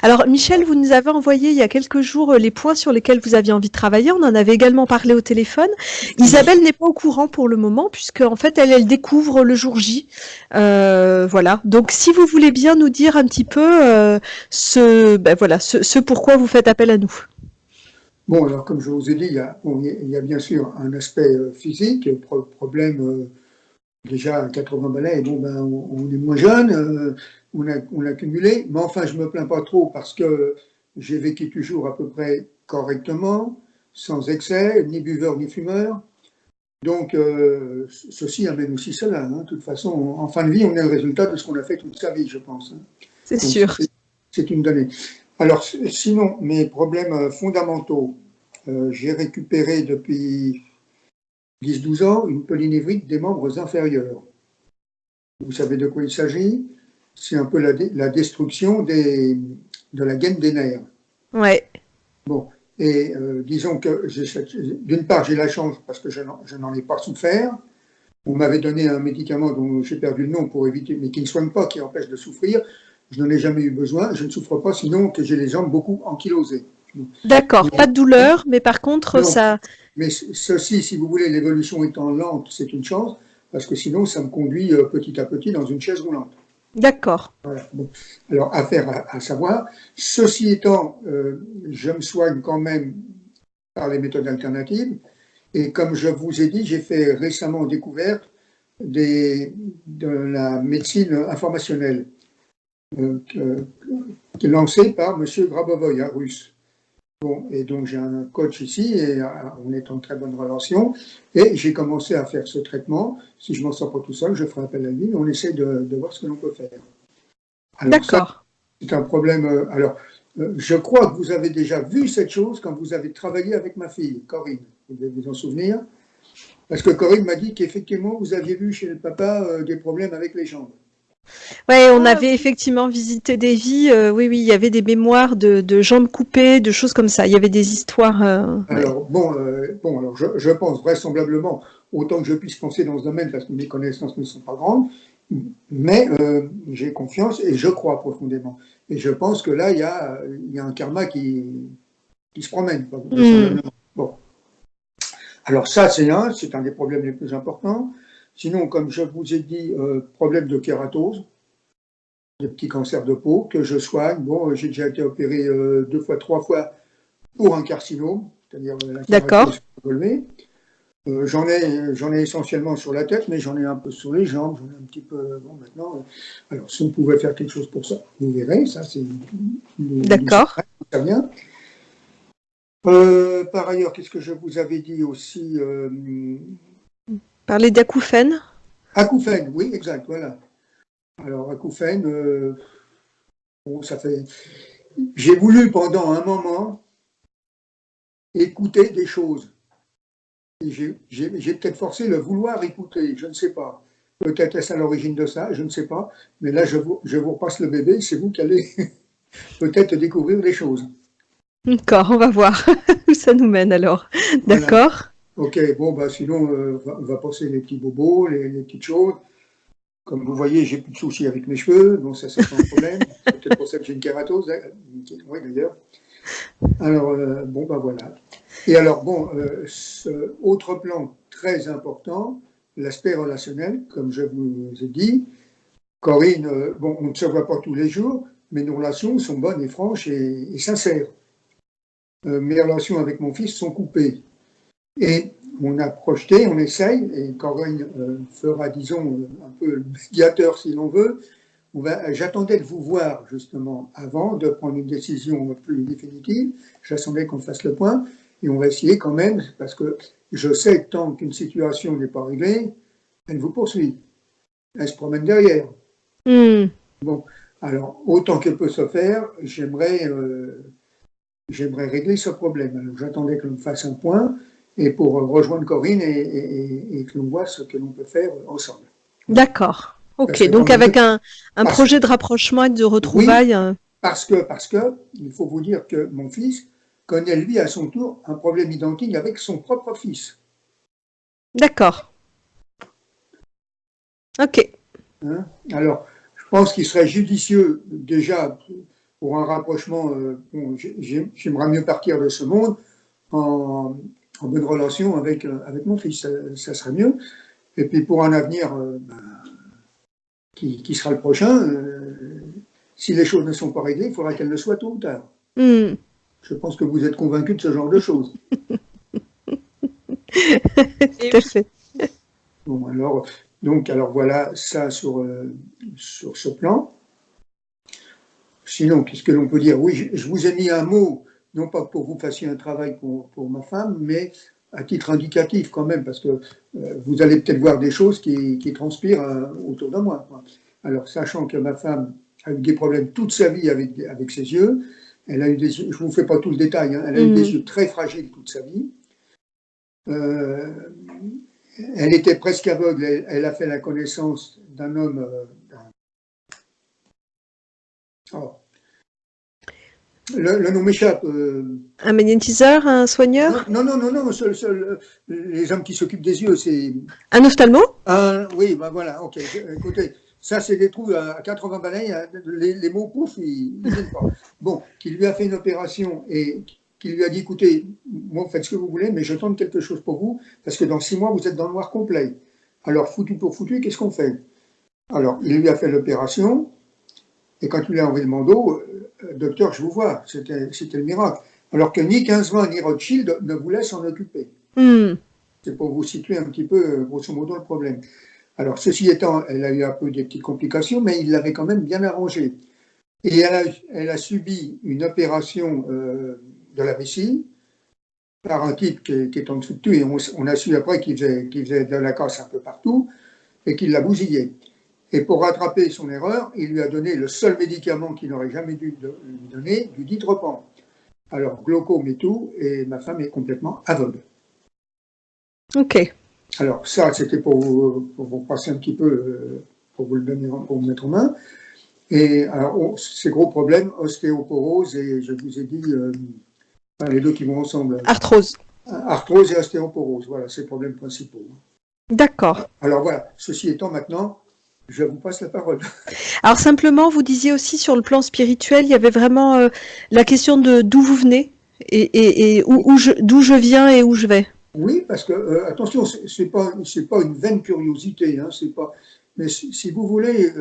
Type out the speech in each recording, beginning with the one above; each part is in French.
Alors, Michel, vous nous avez envoyé il y a quelques jours les points sur lesquels vous aviez envie de travailler. On en avait également parlé au téléphone. Oui. Isabelle n'est pas au courant pour le moment, puisque en fait, elle découvre le jour J. Voilà. Donc, si vous voulez bien nous dire un petit peu ce pourquoi vous faites appel à nous. Bon, alors comme je vous ai dit, il y a bien sûr un aspect physique, problème déjà à 80 balais, bon ben on est moins jeune, on a cumulé, mais enfin je me plains pas trop parce que j'ai vécu toujours à peu près correctement, sans excès, ni buveur ni fumeur. Donc ceci amène aussi cela, hein. De toute façon, en fin de vie, on est le résultat de ce qu'on a fait toute sa vie, je pense, hein. C'est Donc ça, sûr. c'est une donnée. Alors sinon, mes problèmes fondamentaux, j'ai récupéré depuis 10-12 ans une polynévrite des membres inférieurs. Vous savez de quoi il s'agit? C'est un peu la destruction de la gaine des nerfs. Ouais. Bon, et disons que d'une part j'ai la chance parce que je n'en ai pas souffert. On m'avait donné un médicament dont j'ai perdu le nom pour éviter, mais qui ne soigne pas, qui empêche de souffrir. Je n'en ai jamais eu besoin. Je ne souffre pas, sinon que j'ai les jambes beaucoup ankylosées. D'accord. Pas de douleur, mais par contre, Non, ça. mais ceci, si vous voulez, l'évolution étant lente, c'est une chance, parce que sinon, ça me conduit petit à petit dans une chaise roulante. D'accord. Voilà. Bon. Alors, affaire à savoir. Ceci étant, je me soigne quand même par les méthodes alternatives. Et comme je vous ai dit, j'ai fait récemment découverte de la médecine informationnelle qui est lancée par M. Grabovoy, un russe. Bon, et donc j'ai un coach ici et on est en très bonne relation. Et j'ai commencé à faire ce traitement. Si je m'en sors pas tout seul, je ferai appel à lui. On essaie de voir ce que l'on peut faire. Alors ça, D'accord. c'est un problème. Je crois que vous avez déjà vu cette chose quand vous avez travaillé avec ma fille, Corinne. Vous devez vous en souvenir. Parce que Corinne m'a dit qu'effectivement, vous aviez vu chez le papa des problèmes avec les jambes. Ouais, on avait effectivement visité des vies. Oui, oui, il y avait des mémoires de jambes coupées, de choses comme ça. Il y avait des histoires. Ouais. Alors, alors je pense vraisemblablement, autant que je puisse penser dans ce domaine, parce que mes connaissances ne sont pas grandes, mais j'ai confiance et je crois profondément. Et je pense que là, il y a un karma qui se promène, Hmm. vraisemblablement. Bon. Alors ça, c'est un des problèmes les plus importants. Sinon, comme je vous ai dit, problème de kératose, des petits cancers de peau que je soigne. Bon, j'ai déjà été opéré 2 fois, 3 fois pour un carcinome, c'est-à-dire la D'accord. kératose évoluée. J'en ai essentiellement sur la tête, mais j'en ai un peu sur les jambes, j'en ai un petit peu. Bon, maintenant, alors si on pouvait faire quelque chose pour ça, vous verrez, ça c'est du D'accord. secret, ça vient. Par ailleurs, qu'est-ce que je vous avais dit aussi Parler d'acouphènes. acouphènes, oui, exact, voilà. Alors, acouphènes, bon, ça fait. J'ai voulu pendant un moment écouter des choses. J'ai peut-être forcé le vouloir écouter, je ne sais pas. Peut-être est-ce à l'origine de ça, je ne sais pas. Mais là, je vous repasse le bébé, c'est vous qui allez peut-être découvrir les choses. D'accord, on va voir où ça nous mène alors. Voilà. D'accord. Ok, bon, bah, sinon, on va passer les petits bobos, les petites choses. Comme vous voyez, j'ai plus de soucis avec mes cheveux, donc ça, c'est pas un problème. C'est peut-être pour ça que j'ai une kératose, hein. Oui, d'ailleurs. Alors, bon, bah voilà. Et alors, bon, autre plan très important, l'aspect relationnel, comme je vous ai dit. Corinne, bon, on ne se voit pas tous les jours, mais nos relations sont bonnes et franches et sincères. Mes relations avec mon fils sont coupées. Et on a projeté, on essaye, et Corinne fera, disons, un peu le médiateur si l'on veut. J'attendais de vous voir justement avant de prendre une décision plus définitive. J'attendais qu'on fasse le point et on va essayer quand même, parce que je sais que tant qu'une situation n'est pas réglée, elle vous poursuit. Elle se promène derrière. Hmm. Bon, alors autant que peut se faire, j'aimerais régler ce problème. Alors j'attendais que l'on fasse un point et pour rejoindre Corinne et que l'on voit ce que l'on peut faire ensemble. Voilà. D'accord. Ça Ok, serait quand donc même mieux. avec un Parce que, projet de rapprochement et de oui, retrouvailles. parce que, il faut vous dire que mon fils connaît, lui, à son tour, un problème identique avec son propre fils. D'accord. Ok. Hein. Alors, je pense qu'il serait judicieux, déjà, pour un rapprochement, bon, j'aimerais mieux partir de ce monde en bonne relation avec mon fils, ça serait mieux. Et puis pour un avenir qui sera le prochain, si les choses ne sont pas réglées, il faudra qu'elles le soient tôt ou tard. Mm. Je pense que vous êtes convaincu de ce genre de choses. Tout à fait. Bon, alors voilà ça sur ce plan. Sinon, qu'est-ce que l'on peut dire? Oui, je vous ai mis un mot, non pas pour que vous fassiez un travail pour ma femme, mais à titre indicatif quand même, parce que vous allez peut-être voir des choses qui transpirent autour de moi, quoi. Alors, sachant que ma femme a eu des problèmes toute sa vie avec ses yeux, elle a eu des yeux, je ne vous fais pas tout le détail, hein, elle a eu des yeux très fragiles toute sa vie. Elle était presque aveugle, elle a fait la connaissance d'un homme. Le nom m'échappe. Un magnétiseur, un soigneur? Non, les hommes qui s'occupent des yeux, c'est. Un ophtalmo? Oui, ben voilà, ok. Écoutez, ça, c'est des trous à 80 balais, les mots pouf, ils ne viennent pas. Bon, qui lui a fait une opération et qui lui a dit, écoutez, moi, faites ce que vous voulez, mais je tente quelque chose pour vous, parce que dans 6 mois, vous êtes dans le noir complet. Alors, foutu pour foutu, qu'est-ce qu'on fait? Alors, il lui a fait l'opération, et quand il lui a enlevé le bandeau, docteur, je vous vois, c'était le miracle. Alors que ni 15-20 ni Rothschild ne voulaient s'en occuper. C'est pour vous situer un petit peu, grosso modo, le problème. Alors, ceci étant, elle a eu un peu des petites complications, mais il l'avait quand même bien arrangé. Et elle a subi une opération de la vessie par un type qui est en dessous de tout, et on a su après qu'il faisait de la casse un peu partout, et qu'il l'a bousillé. Et pour rattraper son erreur, il lui a donné le seul médicament qu'il n'aurait jamais dû lui donner, du Ditropan. Alors, glaucome et tout, et ma femme est complètement aveugle. Ok. Alors, ça, c'était pour vous passer un petit peu, pour vous le donner, pour vous mettre en main. Et alors, ces gros problèmes, ostéoporose, et je vous ai dit, les deux qui vont ensemble. Arthrose. Arthrose et ostéoporose, voilà, c'est les problèmes principaux. D'accord. Alors voilà, ceci étant maintenant, je vous passe la parole. Alors simplement, vous disiez aussi sur le plan spirituel, il y avait vraiment la question de d'où vous venez et d'où je viens et où je vais. Oui, parce que, attention, c'est pas une vaine curiosité, hein, c'est pas. Mais si vous voulez,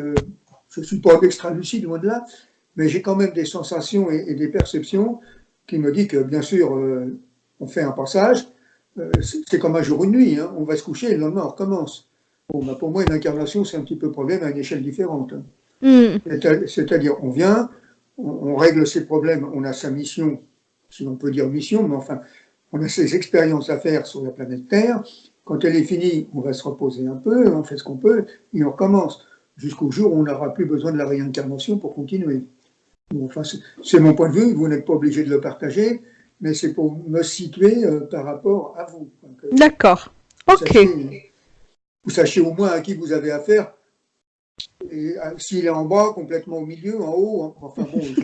je ne suis pas extra lucide, loin de là, mais j'ai quand même des sensations et des perceptions qui me disent que, bien sûr, on fait un passage, c'est comme un jour, une nuit, hein, on va se coucher et le lendemain, on recommence. Bon, bah pour moi, une incarnation, c'est un petit peu le problème à une échelle différente. C'est-à-dire, on vient, on règle ses problèmes, on a sa mission, si on peut dire mission, mais enfin, on a ses expériences à faire sur la planète Terre. Quand elle est finie, on va se reposer un peu, on fait ce qu'on peut, et on recommence, jusqu'au jour où on n'aura plus besoin de la réincarnation pour continuer. Bon, enfin, c'est mon point de vue, vous n'êtes pas obligé de le partager, mais c'est pour me situer par rapport à vous. D'accord, ok. Vous sachiez au moins à qui vous avez affaire, et s'il est en bas, complètement au milieu, en haut, enfin bon, je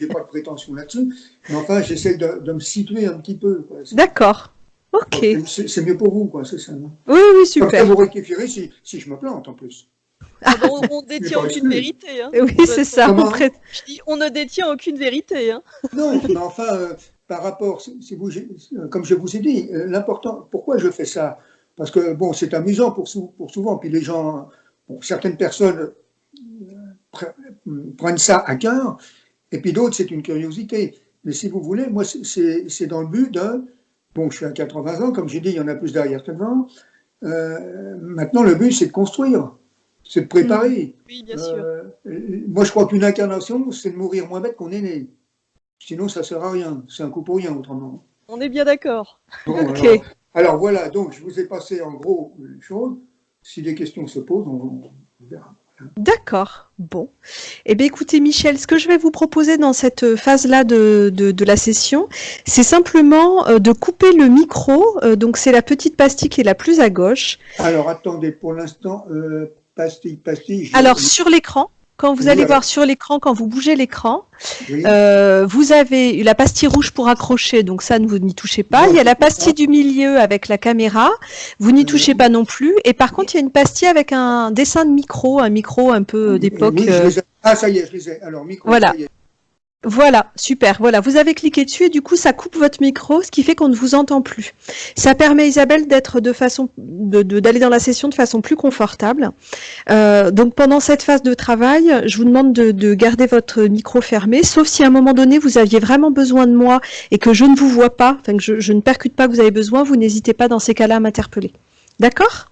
n'ai pas de prétention là-dessus, mais enfin, j'essaie de me situer un petit peu. D'accord, ok. C'est mieux pour vous, quoi, c'est ça. Non? Oui, super. Comme ça, vous rectifierez si je me plante, en plus. On ne détient aucune vérité. Hein. Oui, c'est ça. Je dis, on ne détient aucune vérité. Hein. Non, mais enfin, par rapport, comme je vous ai dit, l'important, pourquoi je fais ça? Parce que, bon, c'est amusant pour souvent, puis les gens, bon, certaines personnes prennent ça à cœur, et puis d'autres, c'est une curiosité. Mais si vous voulez, moi, c'est dans le but de, bon, je suis à 80 ans, comme j'ai dit, il y en a plus derrière que devant. Maintenant, le but, c'est de construire, c'est de préparer. Oui, bien sûr. Moi, je crois qu'une incarnation, c'est de mourir moins bête qu'on est né. Sinon, ça ne sert à rien. C'est un coup pour rien, autrement. On est bien d'accord. Bon, okay. Alors, voilà, donc, je vous ai passé en gros les choses. Si des questions se posent, on verra. D'accord, bon. Eh bien, écoutez, Michel, ce que je vais vous proposer dans cette phase-là de la session, c'est simplement de couper le micro. Donc, c'est la petite pastille qui est la plus à gauche. Alors, attendez, pour l'instant, pastille. Alors, sur l'écran, quand vous allez voir sur l'écran, quand vous bougez l'écran, oui. Vous avez la pastille rouge pour accrocher, donc ça, vous n'y touchez pas. Non, il y a la pastille du milieu avec la caméra, vous n'y touchez pas non plus. Et par contre, il y a une pastille avec un dessin de micro, un micro un peu d'époque. Oui, je les ai. Ah, ça y est, je les ai. Alors, micro, voilà. Ça y est. Voilà, super. Voilà, vous avez cliqué dessus et du coup, ça coupe votre micro, ce qui fait qu'on ne vous entend plus. Ça permet à Isabelle d'être d'aller dans la session de façon plus confortable. Donc pendant cette phase de travail, je vous demande de garder votre micro fermé, sauf si à un moment donné vous aviez vraiment besoin de moi et que je ne vous vois pas, enfin que je ne percute pas que vous avez besoin, vous n'hésitez pas dans ces cas-là à m'interpeller. D'accord?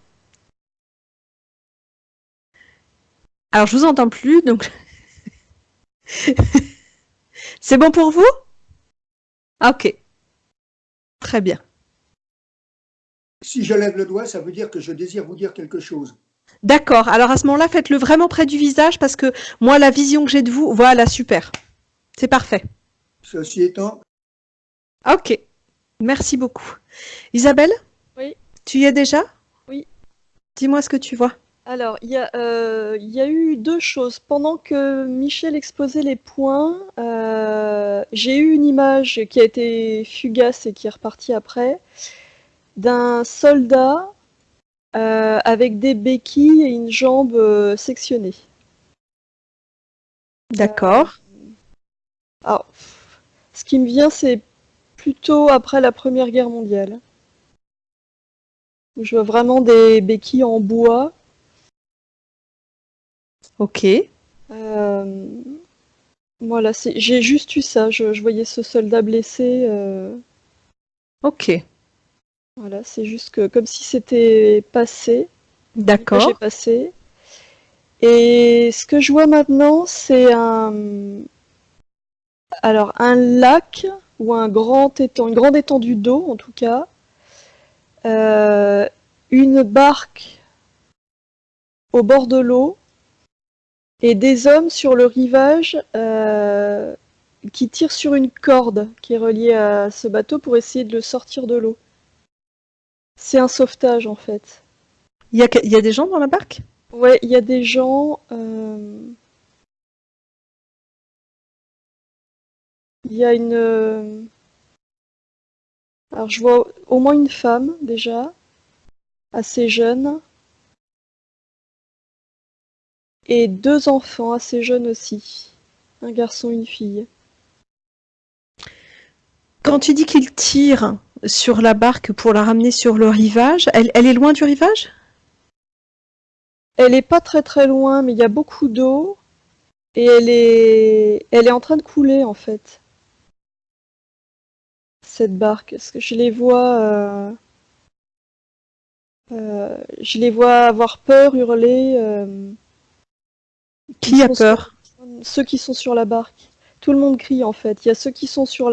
Alors je vous entends plus, donc c'est bon pour vous? Ah, ok, très bien. Si je lève le doigt, ça veut dire que je désire vous dire quelque chose. D'accord, alors à ce moment-là, faites-le vraiment près du visage parce que moi, la vision que j'ai de vous, voilà, super. C'est parfait. Ceci étant, Ok, merci beaucoup. Isabelle, Oui, tu y es déjà? oui. Dis-moi ce que tu vois. Alors, il y a eu deux choses. Pendant que Michel exposait les points, j'ai eu une image qui a été fugace et qui est repartie après, d'un soldat avec des béquilles et une jambe sectionnée. D'accord. Alors, ce qui me vient, c'est plutôt après la Première Guerre mondiale. Je vois vraiment des béquilles en bois. Ok. Euh, voilà, j'ai juste eu ça. Je voyais ce soldat blessé. Ok. Voilà, c'est juste que comme si c'était passé. L'image est D'accord. passée. Et ce que je vois maintenant, c'est un lac ou une grande étendue d'eau en tout cas, euh, une barque au bord de l'eau et des hommes sur le rivage qui tirent sur une corde qui est reliée à ce bateau pour essayer de le sortir de l'eau. C'est un sauvetage en fait. Il y a des gens dans la barque? Ouais, il y a des gens. Il y a une. Alors je vois au moins une femme déjà, assez jeune, et deux enfants assez jeunes aussi. Un garçon, une fille. Quand tu dis qu'ils tirent sur la barque pour la ramener sur le rivage, elle est loin du rivage? Elle est pas très très loin, mais il y a beaucoup d'eau et elle est en train de couler en fait. Cette barque, parce que je les vois avoir peur, hurler. Ils Qui a sont sur peur? ceux qui sont sur la barque. Tout le monde crie en fait. Il y a ceux qui sont sur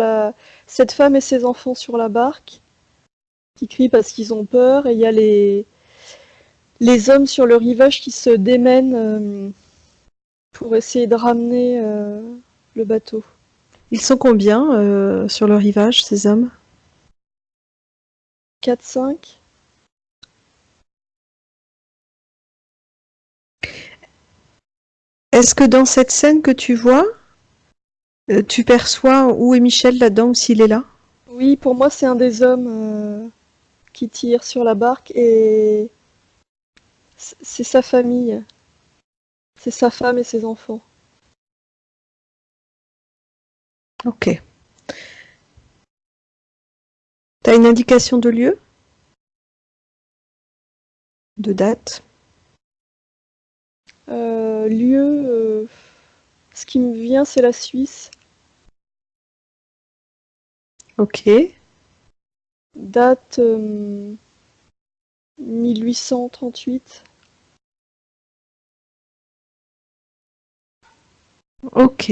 cette femme et ses enfants sur la barque qui crient parce qu'ils ont peur, et il y a les hommes sur le rivage qui se démènent pour essayer de ramener le bateau. Ils sont combien sur le rivage, ces hommes? 4-5. Est-ce que dans cette scène que tu vois, tu perçois où est Michel là-dedans ou s'il est là? Oui, pour moi, c'est un des hommes qui tire sur la barque et c'est sa famille. C'est sa femme et ses enfants. Ok. T'as une indication de lieu? De date? Lieu, ce qui me vient, c'est la Suisse. Ok. Date 1838. Ok.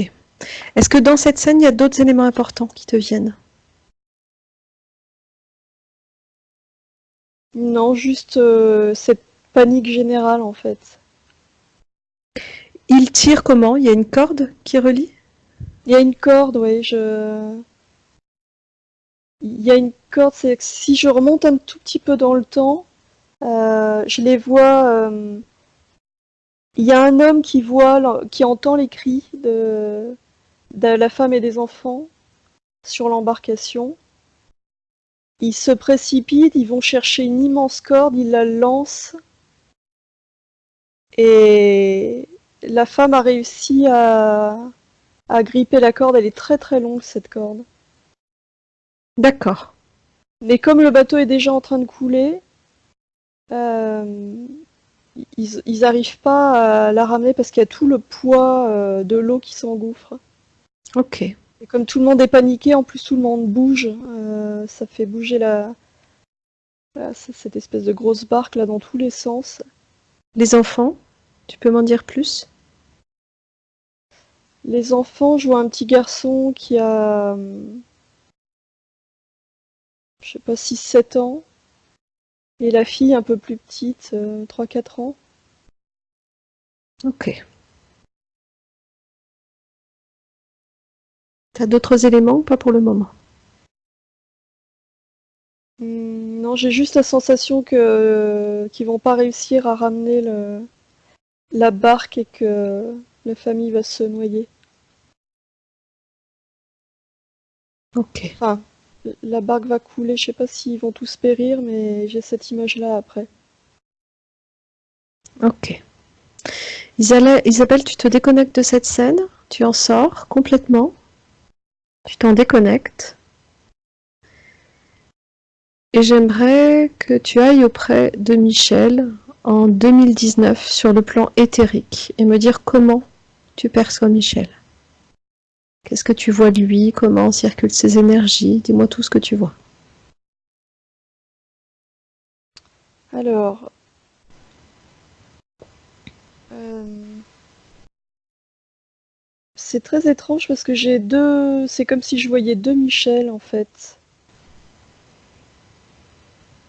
Est-ce que dans cette scène, il y a d'autres éléments importants qui te viennent? Non, juste cette panique générale en fait. Il tire comment? Il y a une corde qui relie? Il y a une corde, oui. Il y a une corde, c'est que si je remonte un tout petit peu dans le temps, je les vois. Il y a un homme qui entend les cris de la femme et des enfants sur l'embarcation. Ils se précipitent, ils vont chercher une immense corde, ils la lancent et la femme a réussi à à gripper la corde. Elle est très très longue, cette corde. D'accord. Mais comme le bateau est déjà en train de couler, euh, ils arrivent pas à la ramener parce qu'il y a tout le poids de l'eau qui s'engouffre. Ok. Et comme tout le monde est paniqué, en plus tout le monde bouge, ça fait bouger cette espèce de grosse barque là dans tous les sens. Les enfants, tu peux m'en dire plus? Les enfants, je vois un petit garçon qui a, je sais pas, 6-7 ans, et la fille un peu plus petite, 3-4 ans. Ok. T'as d'autres éléments ou pas pour le moment? Non, j'ai juste la sensation que qu'ils vont pas réussir à ramener la barque et que la famille va se noyer. Ok. Enfin, la barque va couler, je sais pas s'ils vont tous périr, mais j'ai cette image-là après. Ok. Isabelle, tu te déconnectes de cette scène, tu en sors complètement, tu t'en déconnectes, et j'aimerais que tu ailles auprès de Michel en 2019 sur le plan éthérique et me dire comment tu perçois Michel. Qu'est-ce que tu vois de lui? Comment circulent ses énergies? Dis-moi tout ce que tu vois. Alors, euh, c'est très étrange parce que j'ai deux. C'est comme si je voyais deux Michel en fait,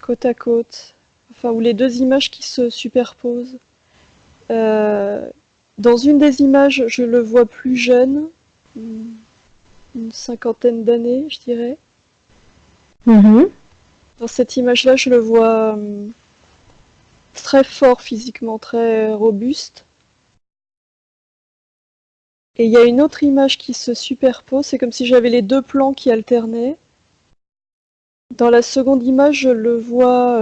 côte à côte. Enfin, ou les deux images qui se superposent. Euh, Dans une des images, je le vois plus jeune, une cinquantaine d'années, je dirais. Mhm. Dans cette image-là, je le vois très fort physiquement, très robuste. Et il y a une autre image qui se superpose, c'est comme si j'avais les deux plans qui alternaient. Dans la seconde image, je le vois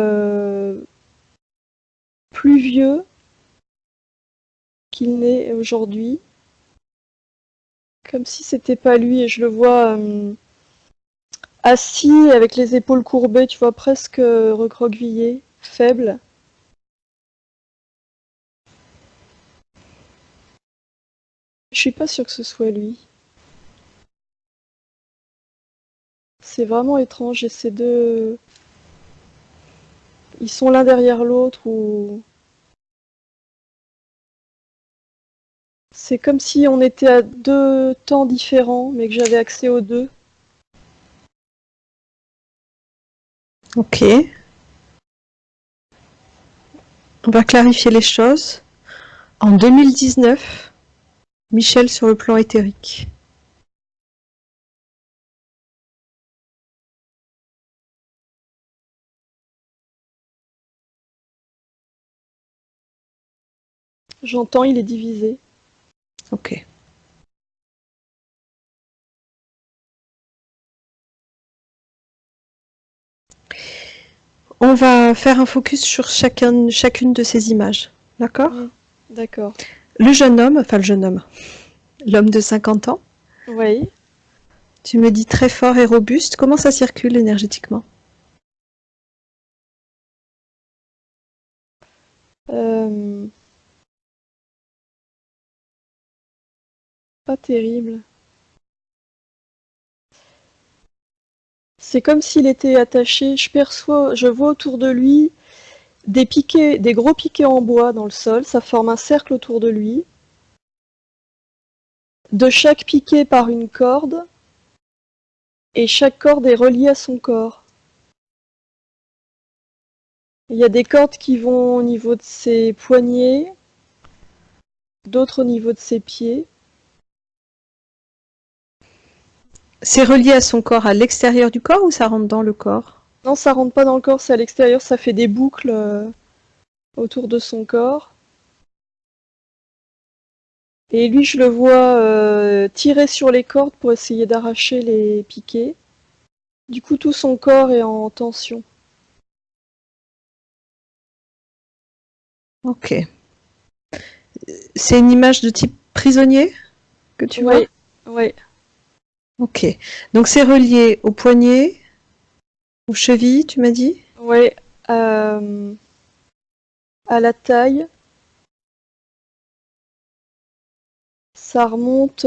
plus vieux qu'il n'est aujourd'hui, comme si c'était pas lui, et je le vois assis avec les épaules courbées, tu vois, presque recroquevillé, faible. Je suis pas sûre que ce soit lui. C'est vraiment étrange, et ces deux... Ils sont l'un derrière l'autre, ou... C'est comme si on était à deux temps différents, mais que j'avais accès aux deux. Ok. On va clarifier les choses. En 2019, Michel sur le plan éthérique. J'entends, il est divisé. Ok. On va faire un focus sur chacune de ces images. D'accord? D'accord. Le jeune homme, l'homme de 50 ans, Oui. tu me dis très fort et robuste. Comment ça circule énergétiquement? Euh, Pas terrible. C'est comme s'il était attaché. Je vois autour de lui des piquets, des gros piquets en bois dans le sol. Ça forme un cercle autour de lui. De chaque piquet part une corde, et chaque corde est reliée à son corps. Il y a des cordes qui vont au niveau de ses poignets, d'autres au niveau de ses pieds. C'est relié à son corps à l'extérieur du corps ou ça rentre dans le corps? Non, ça rentre pas dans le corps, c'est à l'extérieur, ça fait des boucles autour de son corps. Et lui, je le vois tirer sur les cordes pour essayer d'arracher les piquets. Du coup, tout son corps est en tension. Ok. C'est une image de type prisonnier que tu vois? Oui, Ouais, Ok. Donc c'est relié au poignet, aux chevilles, tu m'as dit? ouais, euh, à la taille. Ça remonte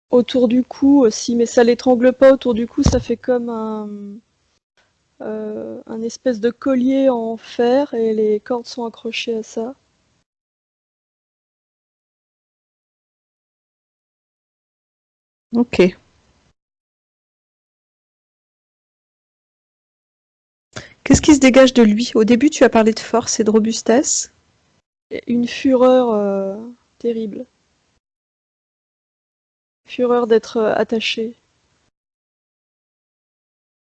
autour du cou aussi, mais ça l'étrangle pas autour du cou, ça fait comme un espèce de collier en fer et les cordes sont accrochées à ça. Ok. Qu'est-ce qui se dégage de lui? Au début, tu as parlé de force et de robustesse. Et une fureur terrible. Fureur d'être attaché.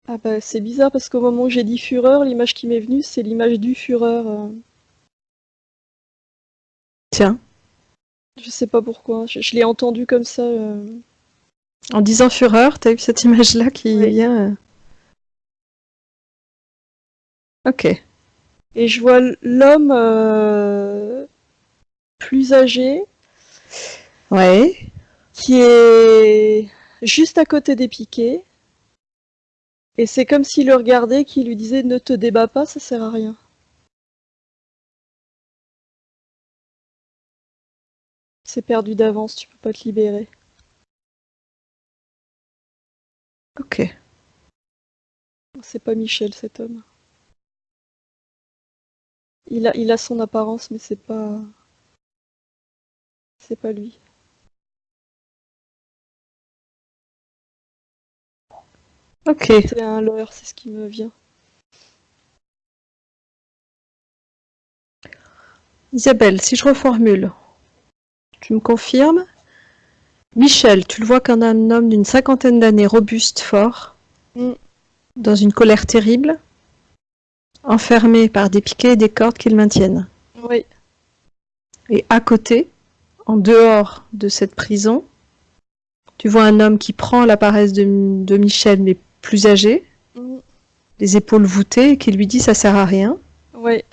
Ah bah c'est bizarre parce qu'au moment où j'ai dit fureur, l'image qui m'est venue, c'est l'image du fureur. Tiens, Je sais pas pourquoi, je l'ai entendu comme ça. en disant fureur, t'as eu cette image-là qui Ouais. vient. Ok. Et je vois l'homme plus âgé Ouais. qui est juste à côté des piquets. Et c'est comme s'il le regardait, qui lui disait ne te débats pas, ça sert à rien. C'est perdu d'avance, tu peux pas te libérer. Ok. C'est pas Michel cet homme. Il a son apparence, mais c'est pas lui. Ok. C'est un leurre, c'est ce qui me vient. Isabelle, si je reformule, tu me confirmes? Michel, tu le vois comme un homme d'une cinquantaine d'années, robuste, fort, Mm, dans une colère terrible, enfermé par des piquets et des cordes qui le maintiennent. oui, Et à côté, en dehors de cette prison, tu vois un homme qui prend la paresse de Michel, mais plus âgé, mm, les épaules voûtées, et qui lui dit ça sert à rien. ouais,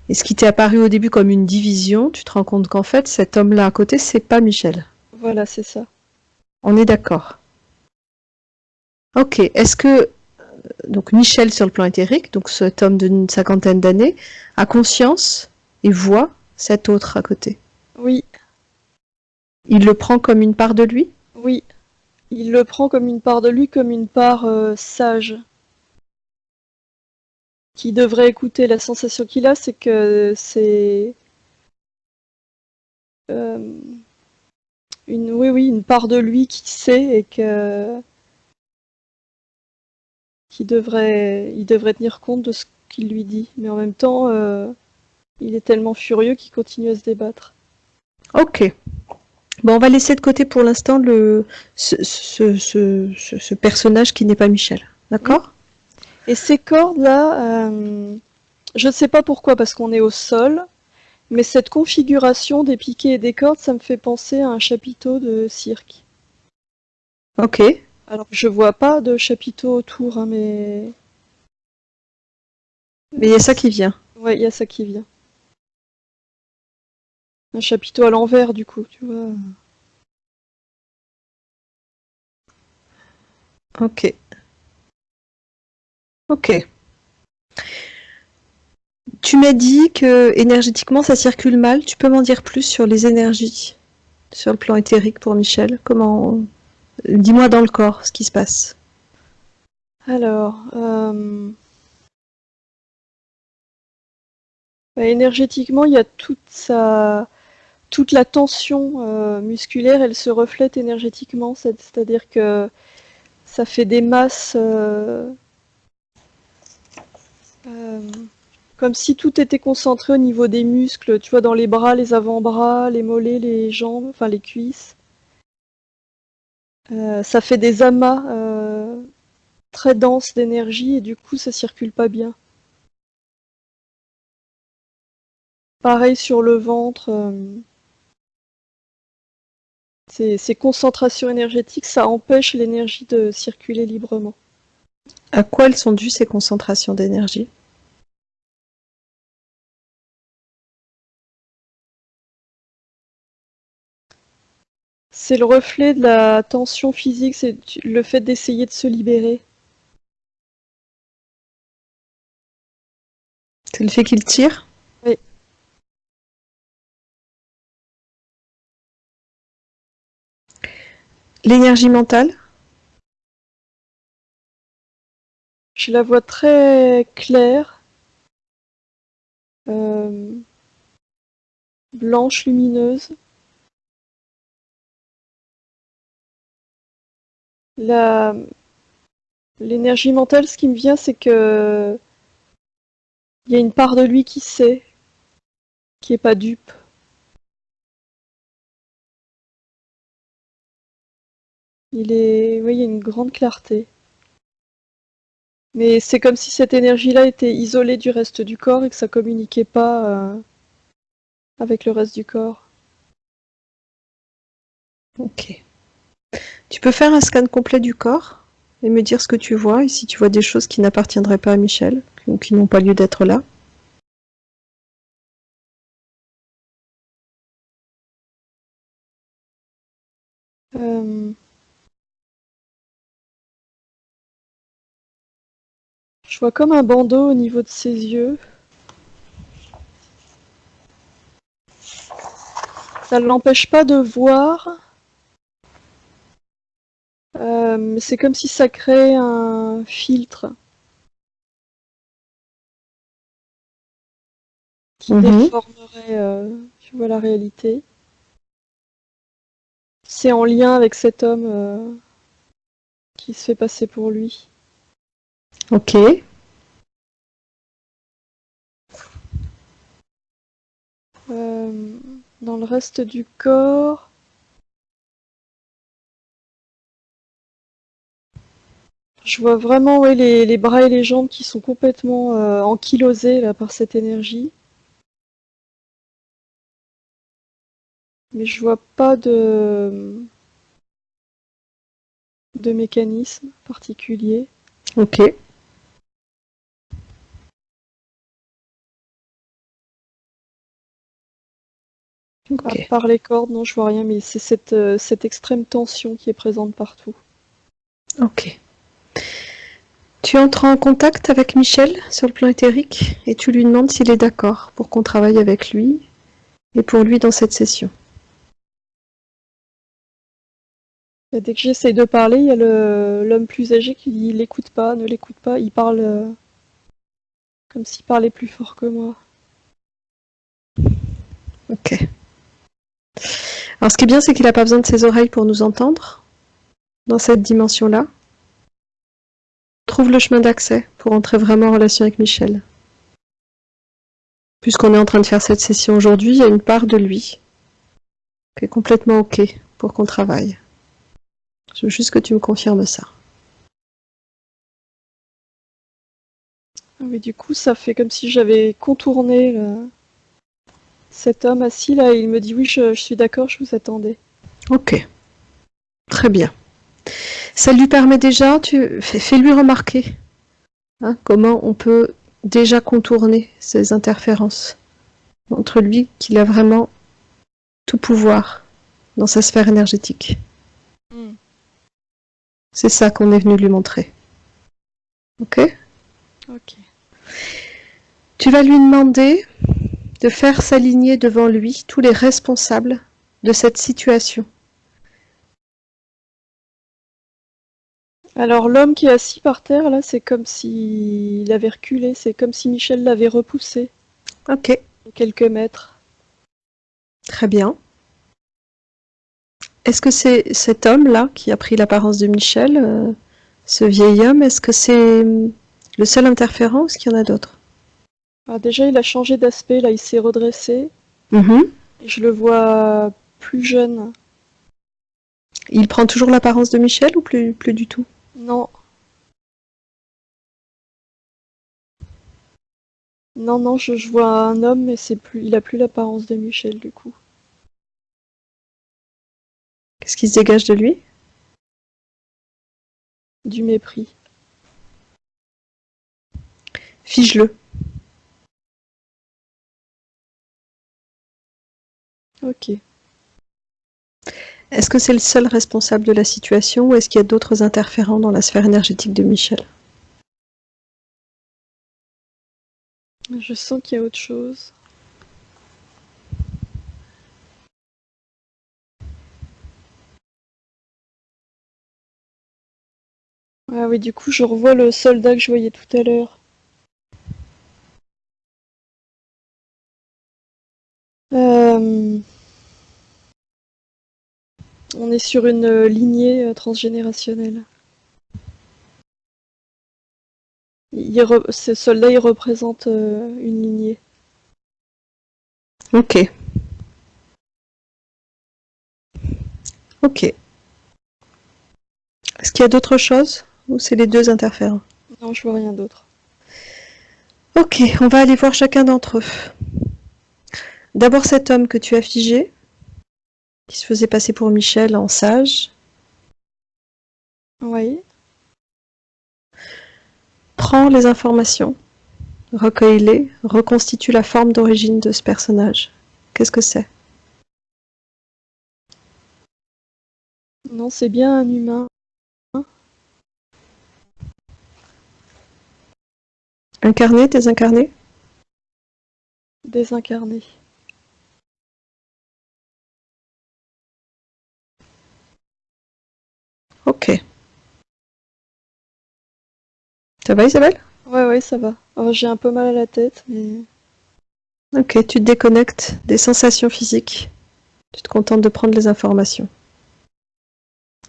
Et ce qui t'est apparu au début comme une division, tu te rends compte qu'en fait, cet homme-là à côté, c'est pas Michel. voilà, c'est ça. On est d'accord. Ok. Est-ce que donc Michel sur le plan éthérique, donc cet homme d'une cinquantaine d'années, a conscience et voit cet autre à côté? Oui, Il le prend comme une part de lui? oui. Il le prend comme une part de lui, comme une part sage, qui devrait écouter. La sensation qu'il a, c'est que c'est euh, oui, oui, une part de lui qui sait et il devrait tenir compte de ce qu'il lui dit. Mais en même temps, il est tellement furieux qu'il continue à se débattre. Ok. Bon, on va laisser de côté pour l'instant ce personnage qui n'est pas Michel. Mm. D'accord? Et ces cordes-là, je ne sais pas pourquoi, parce qu'on est au sol, mais cette configuration des piquets et des cordes, ça me fait penser à un chapiteau de cirque. Ok. Alors, je vois pas de chapiteau autour, hein, mais Mais il y a ça qui vient. ouais, il y a ça qui vient. Un chapiteau à l'envers, du coup, tu vois. Ok. Ok. Tu m'as dit que énergétiquement ça circule mal. Tu peux m'en dire plus sur les énergies, sur le plan éthérique pour Michel? Comment? Dis-moi dans le corps ce qui se passe. Alors, bah, énergétiquement, il y a toute la tension musculaire, elle se reflète énergétiquement, c'est-à-dire que ça fait des masses euh, comme si tout était concentré au niveau des muscles, tu vois, dans les bras, les avant-bras, les mollets, les jambes, enfin les cuisses. Ça fait des amas très denses d'énergie et du coup, ça circule pas bien. Pareil sur le ventre. Ces concentrations énergétiques, ça empêche l'énergie de circuler librement. À quoi elles sont dues ces concentrations d'énergie? C'est le reflet de la tension physique, c'est le fait d'essayer de se libérer. C'est le fait qu'il tire? Oui. L'énergie mentale? Je la vois très claire, euh, blanche, lumineuse. La... L'énergie mentale, ce qui me vient, c'est que il y a une part de lui qui sait, qui est pas dupe. Oui, il y a une grande clarté. Mais c'est comme si cette énergie-là était isolée du reste du corps et que ça communiquait pas avec le reste du corps. Ok. Tu peux faire un scan complet du corps et me dire ce que tu vois et si tu vois des choses qui n'appartiendraient pas à Michel ou qui n'ont pas lieu d'être là. Euh, Je vois comme un bandeau au niveau de ses yeux. Ça ne l'empêche pas de voir. Mais c'est comme si ça créait un filtre qui Mhm. déformerait, tu vois, la réalité. C'est en lien avec cet homme qui se fait passer pour lui. Ok. Euh, Dans le reste du corps, je vois vraiment ouais, les bras et les jambes qui sont complètement ankylosés là, par cette énergie. Mais je vois pas de mécanisme particulier. Ok. À Ok. part les cordes, non, je vois rien, mais c'est cette extrême tension qui est présente partout. Ok. Tu entres en contact avec Michel sur le plan éthérique et tu lui demandes s'il est d'accord pour qu'on travaille avec lui et pour lui dans cette session. Et dès que j'essaye de parler, il y a l'homme plus âgé qui dit l'écoute pas, ne l'écoute pas, il parle comme s'il parlait plus fort que moi. Ok. Alors ce qui est bien, c'est qu'il n'a pas besoin de ses oreilles pour nous entendre dans cette dimension-là. Trouve le chemin d'accès pour entrer vraiment en relation avec Michel. Puisqu'on est en train de faire cette session aujourd'hui, il y a une part de lui qui est complètement ok pour qu'on travaille. Je veux juste que tu me confirmes ça. Mais du coup, ça fait comme si j'avais contourné cet homme assis là et il me dit oui, je suis d'accord, je vous attendais. Ok. Très bien. Ça lui permet déjà, fais-lui remarquer comment on peut déjà contourner ces interférences. Montre lui qu'il a vraiment tout pouvoir dans sa sphère énergétique. Mm. C'est ça qu'on est venu lui montrer. Ok? Ok. Tu vas lui demander de faire s'aligner devant lui tous les responsables de cette situation. Alors l'homme qui est assis par terre là, c'est comme s'il avait reculé, c'est comme si Michel l'avait repoussé Ok, de quelques mètres. très bien. Est-ce que c'est cet homme-là qui a pris l'apparence de Michel, ce vieil homme, est-ce que c'est le seul interférent ou est-ce qu'il y en a d'autres? Ah, déjà, il a changé d'aspect, là, il s'est redressé. Mhm. Et je le vois plus jeune. Il prend toujours l'apparence de Michel ou plus du tout? Non, non, je vois un homme, mais il a plus l'apparence de Michel, du coup. Qu'est-ce qui se dégage de lui? Du mépris. Fige-le. Ok. Est-ce que c'est le seul responsable de la situation ou est-ce qu'il y a d'autres interférents dans la sphère énergétique de Michel? Je sens qu'il y a autre chose. Ah oui, du coup, je revois le soldat que je voyais tout à l'heure. On est sur une lignée transgénérationnelle. Ce soldat, il représente une lignée. Ok. Ok. Est-ce qu'il y a d'autres choses ou c'est les deux interférents? Non, je vois rien d'autre. Ok, on va aller voir chacun d'entre eux. D'abord cet homme que tu as figé, qui se faisait passer pour Michel en sage. Oui. Prends les informations, recueille-les, reconstitue la forme d'origine de ce personnage. Qu'est-ce que c'est? Non, c'est bien un humain. Incarné, désincarné? Désincarné. Ok. Ça va Isabelle? Ouais, ça va. Alors, j'ai un peu mal à la tête, mais... Ok, tu te déconnectes des sensations physiques. Tu te contentes de prendre les informations.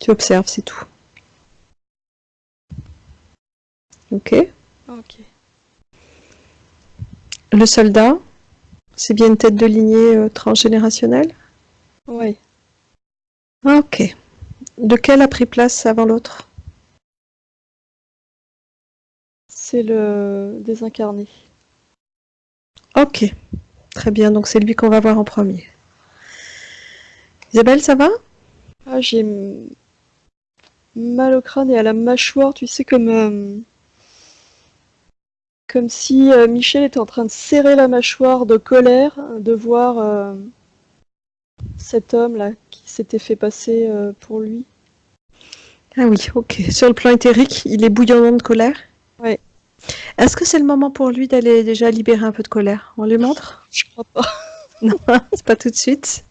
Tu observes, c'est tout. Ok. Ok. Le soldat, c'est bien une tête de lignée transgénérationnelle? Ouais. Ok. Lequel a pris place avant l'autre? C'est le désincarné. Ok. Très bien, donc c'est lui qu'on va voir en premier. Isabelle, ça va? Ah, j'ai mal au crâne et à la mâchoire, tu sais, comme si Michel était en train de serrer la mâchoire de colère de voir cet homme-là qui s'était fait passer pour lui. Ah oui, ok. Sur le plan éthérique, il est bouillonnant de colère. Ouais, Est-ce que c'est le moment pour lui d'aller déjà libérer un peu de colère? On lui montre? je crois pas. Non, c'est pas tout de suite.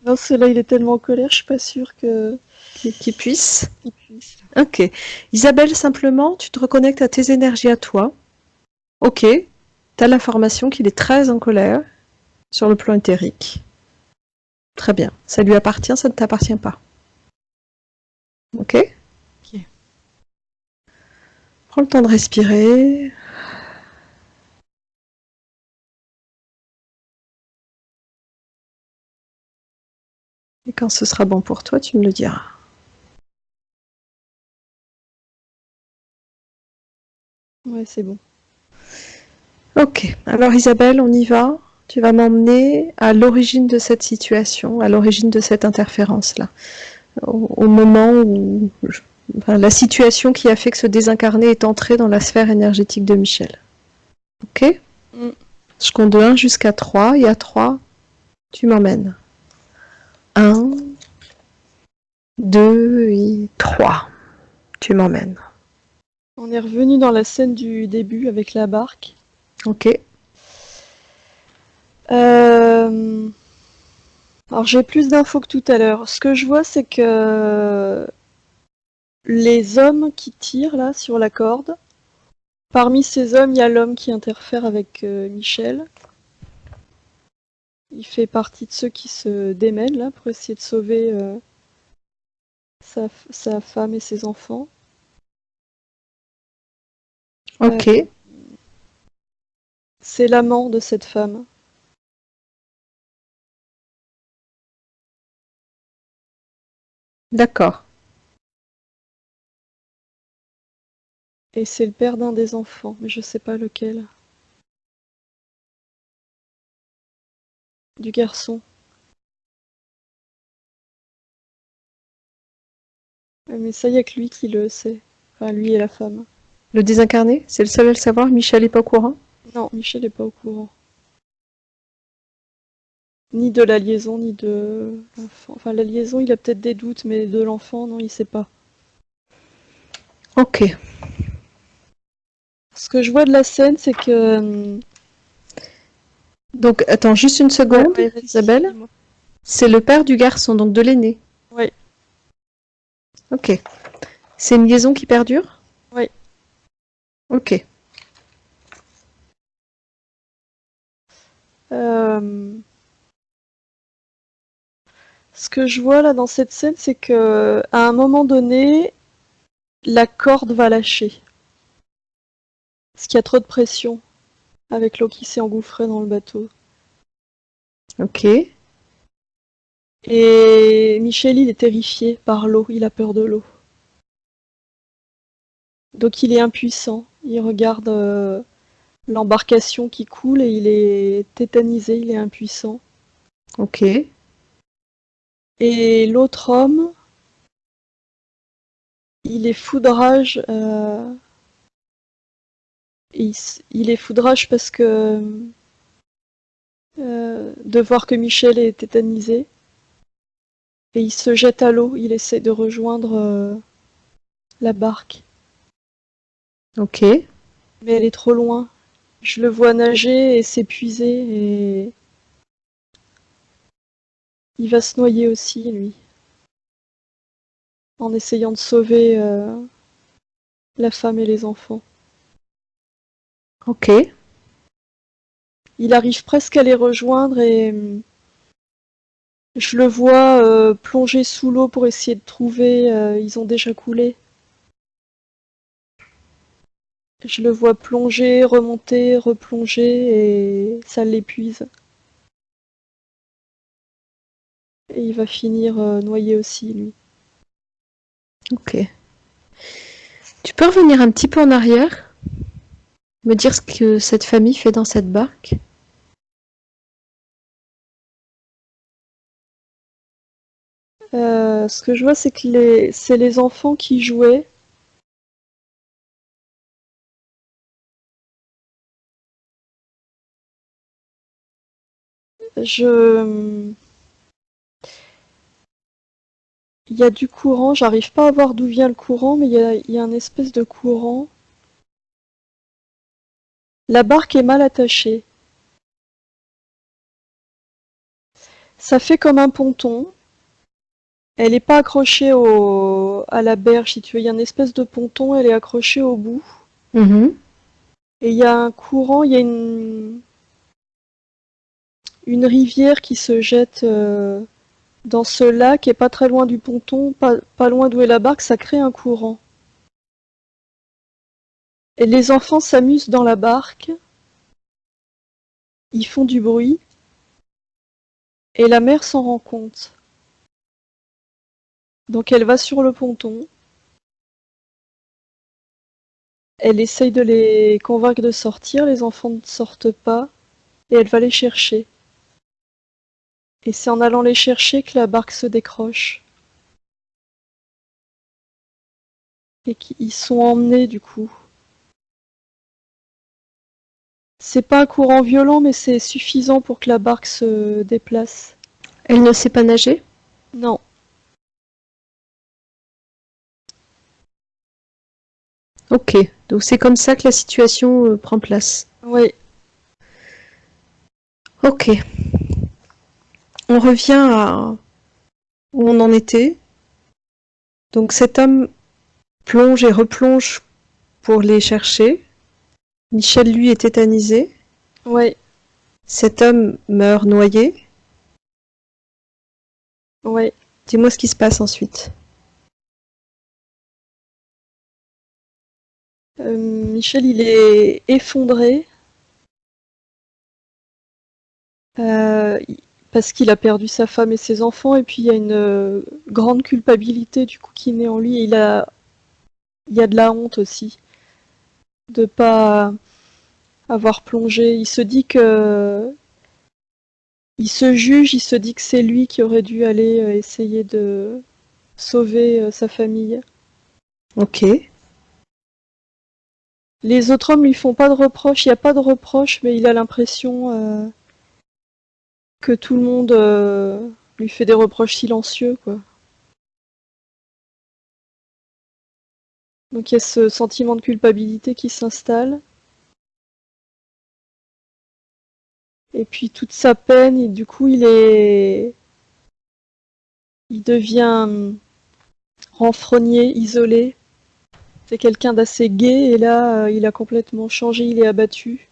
Non, celui-là, il est tellement en colère, je suis pas sûre Qu'il puisse. qu'il puisse. Ok. Isabelle, simplement, tu te reconnectes à tes énergies à toi. Ok. T'as l'information qu'il est très en colère sur le plan éthérique. Très bien. Ça lui appartient, ça ne t'appartient pas. Ok? Ok. Prends le temps de respirer. Et quand ce sera bon pour toi, tu me le diras. Ouais, c'est bon. Ok. Alors Isabelle, on y va. Tu vas m'emmener à l'origine de cette situation, à l'origine de cette interférence-là. Au moment où... Enfin, la situation qui a fait que ce désincarné est entré dans la sphère énergétique de Michel. Ok? Mm. Je compte de 1 jusqu'à 3, et à 3, tu m'emmènes. 1, 2 et 3. Tu m'emmènes. On est revenu dans la scène du début avec la barque. Ok? Euh, Alors j'ai plus d'infos que tout à l'heure. Ce que je vois, c'est que les hommes qui tirent là sur la corde, parmi ces hommes, il y a l'homme qui interfère avec Michel. Il fait partie de ceux qui se démènent là pour essayer de sauver sa femme et ses enfants. Euh, Ok. c'est l'amant de cette femme. D'accord. Et c'est le père d'un des enfants, mais je sais pas lequel. Du garçon. Mais ça, y a que lui qui le sait. Enfin, lui et la femme. Le désincarné, c'est le seul à le savoir. Michel n'est pas au courant. Non, Michel est pas au courant. Ni de la liaison, ni de l'enfant. Enfin, la liaison, il a peut-être des doutes, mais de l'enfant, non, il sait pas. Ok. Ce que je vois de la scène, c'est que... Donc, attends juste une seconde, Ouais, vas-y, Isabelle. dis-moi. C'est le père du garçon, donc de l'aîné. Ouais, Ok. C'est une liaison qui perdure? ouais. Ok. Euh, Ce que je vois là dans cette scène, c'est que à un moment donné, la corde va lâcher. Parce qu'il y a trop de pression avec l'eau qui s'est engouffrée dans le bateau. Ok. Et Michel, il est terrifié par l'eau, il a peur de l'eau. Donc il est impuissant. Il regarde l'embarcation qui coule et il est tétanisé, il est impuissant. Ok. Et l'autre homme, il est foudrage. Il est foudrage parce que de voir que Michel est tétanisé. Et il se jette à l'eau, il essaie de rejoindre la barque. Ok. Mais elle est trop loin. Je le vois nager et s'épuiser et il va se noyer aussi, lui, en essayant de sauver la femme et les enfants. Ok. Il arrive presque à les rejoindre et je le vois plonger sous l'eau pour essayer de trouver. Ils ont déjà coulé. Je le vois plonger, remonter, replonger et ça l'épuise. Et il va finir noyé aussi, lui. Ok. Tu peux revenir un petit peu en arrière? Me dire ce que cette famille fait dans cette barque? Ce que je vois, c'est que c'est les enfants qui jouaient. Je... Il y a du courant, j'arrive pas à voir d'où vient le courant, mais il y a un espèce de courant. La barque est mal attachée. Ça fait comme un ponton. Elle n'est pas accrochée à la berge, si tu veux. Il y a une espèce de ponton, elle est accrochée au bout. Mhm. Et il y a un courant, il y a une rivière qui se jette dans ce lac, et pas très loin du ponton, pas loin d'où est la barque, ça crée un courant. Et les enfants s'amusent dans la barque, ils font du bruit, et la mère s'en rend compte. Donc elle va sur le ponton, elle essaye de les convaincre de sortir, les enfants ne sortent pas, et elle va les chercher. Et c'est en allant les chercher que la barque se décroche. Et qu'ils sont emmenés du coup. C'est pas un courant violent, mais c'est suffisant pour que la barque se déplace. Elle ne sait pas nager? Non, Ok. Donc c'est comme ça que la situation prend place. oui, Ok. On revient à où on en était. Donc cet homme plonge et replonge pour les chercher. Michel, lui, est tétanisé. oui, Cet homme meurt noyé. oui. Dis-moi ce qui se passe ensuite. Michel, il est effondré euh, parce qu'il a perdu sa femme et ses enfants, et puis il y a une grande culpabilité du coup qui naît en lui. Et il y a de la honte aussi de pas avoir plongé. Il se dit que il se juge, il se dit que c'est lui qui aurait dû aller essayer de sauver sa famille. Ok. Les autres hommes lui font pas de reproches, il n'y a pas de reproches, mais il a l'impression que tout le monde lui fait des reproches silencieux, quoi. Donc il y a ce sentiment de culpabilité qui s'installe. Et puis toute sa peine, et du coup il devient renfrogné, isolé. C'est quelqu'un d'assez gai et là il a complètement changé, il est abattu.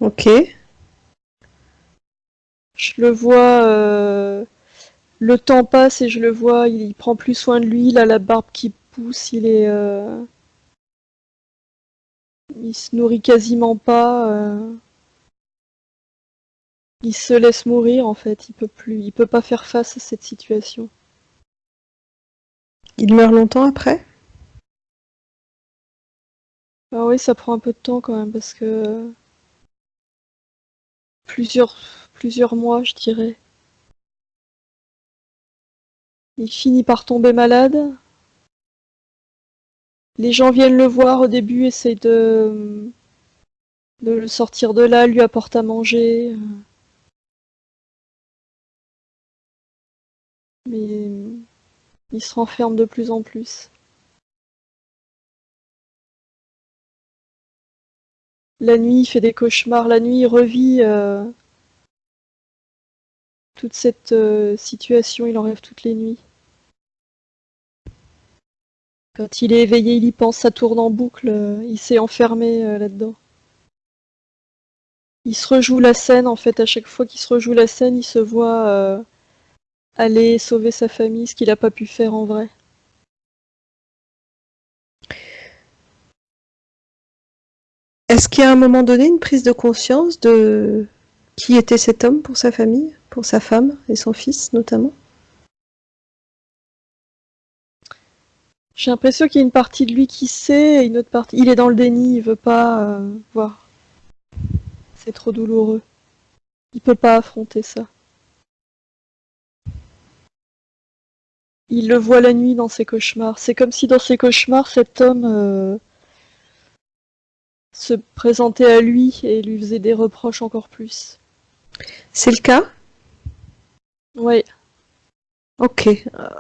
Ok. Je le vois, le temps passe et je le vois, il prend plus soin de lui, il a la barbe qui pousse, il se nourrit quasiment pas, il se laisse mourir en fait, il peut pas faire face à cette situation. Il meurt longtemps après? Ah oui, ça prend un peu de temps quand même parce que plusieurs, plusieurs mois, je dirais. Il finit par tomber malade. Les gens viennent le voir au début, essayent de le sortir de là, lui apportent à manger. Mais il se renferme de plus en plus. La nuit, il fait des cauchemars. La nuit, il revit toute cette situation. Il en rêve toutes les nuits. Quand il est éveillé, il y pense, ça tourne en boucle. Il s'est enfermé là-dedans. Il se rejoue la scène, en fait. À chaque fois qu'il se rejoue la scène, il se voit aller sauver sa famille, ce qu'il n'a pas pu faire en vrai. Est-ce qu'il y a à un moment donné une prise de conscience de qui était cet homme pour sa famille, pour sa femme et son fils notamment? J'ai l'impression qu'il y a une partie de lui qui sait et une autre partie. Il est dans le déni, il veut pas voir. C'est trop douloureux. Il peut pas affronter ça. Il le voit la nuit dans ses cauchemars. C'est comme si dans ses cauchemars, cet homme se présentait à lui et lui faisait des reproches encore plus. C'est le cas? Ouais. Ok.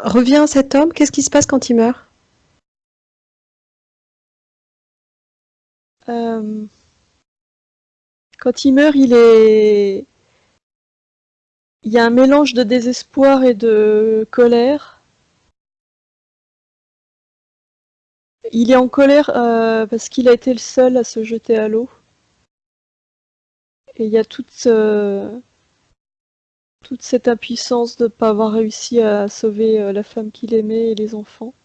Reviens à cet homme. Qu'est-ce qui se passe quand il meurt? Euh, Quand il meurt, il y a un mélange de désespoir et de colère. Il est en colère parce qu'il a été le seul à se jeter à l'eau. Et il y a toute cette impuissance de ne pas avoir réussi à sauver la femme qu'il aimait et les enfants.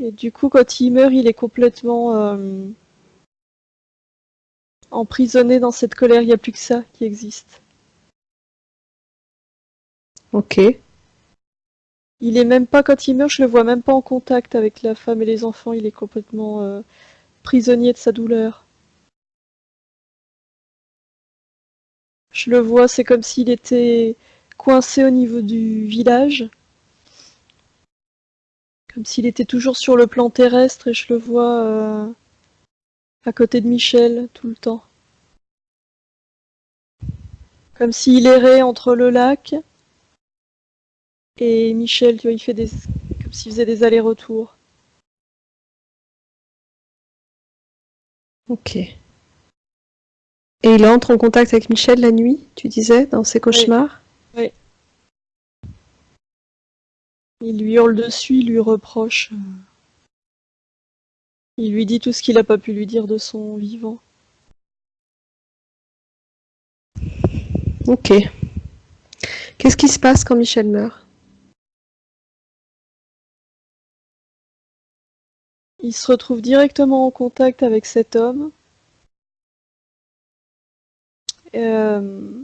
Et du coup, quand il meurt, il est complètement emprisonné dans cette colère. Il n'y a plus que ça qui existe. Ok. Il est même pas, quand il meurt, je le vois même pas en contact avec la femme et les enfants. Il est complètement prisonnier de sa douleur. Je le vois, c'est comme s'il était coincé au niveau du village, comme s'il était toujours sur le plan terrestre et je le vois à côté de Michel tout le temps. Comme s'il errait entre le lac et Michel, tu vois, comme s'il faisait des allers-retours. Ok. Et il entre en contact avec Michel la nuit, tu disais, dans ses Oui, cauchemars? oui. Il lui hurle dessus, il lui reproche. Il lui dit tout ce qu'il a pas pu lui dire de son vivant. Ok. Qu'est-ce qui se passe quand Michel meurt? Il se retrouve directement en contact avec cet homme. Euh,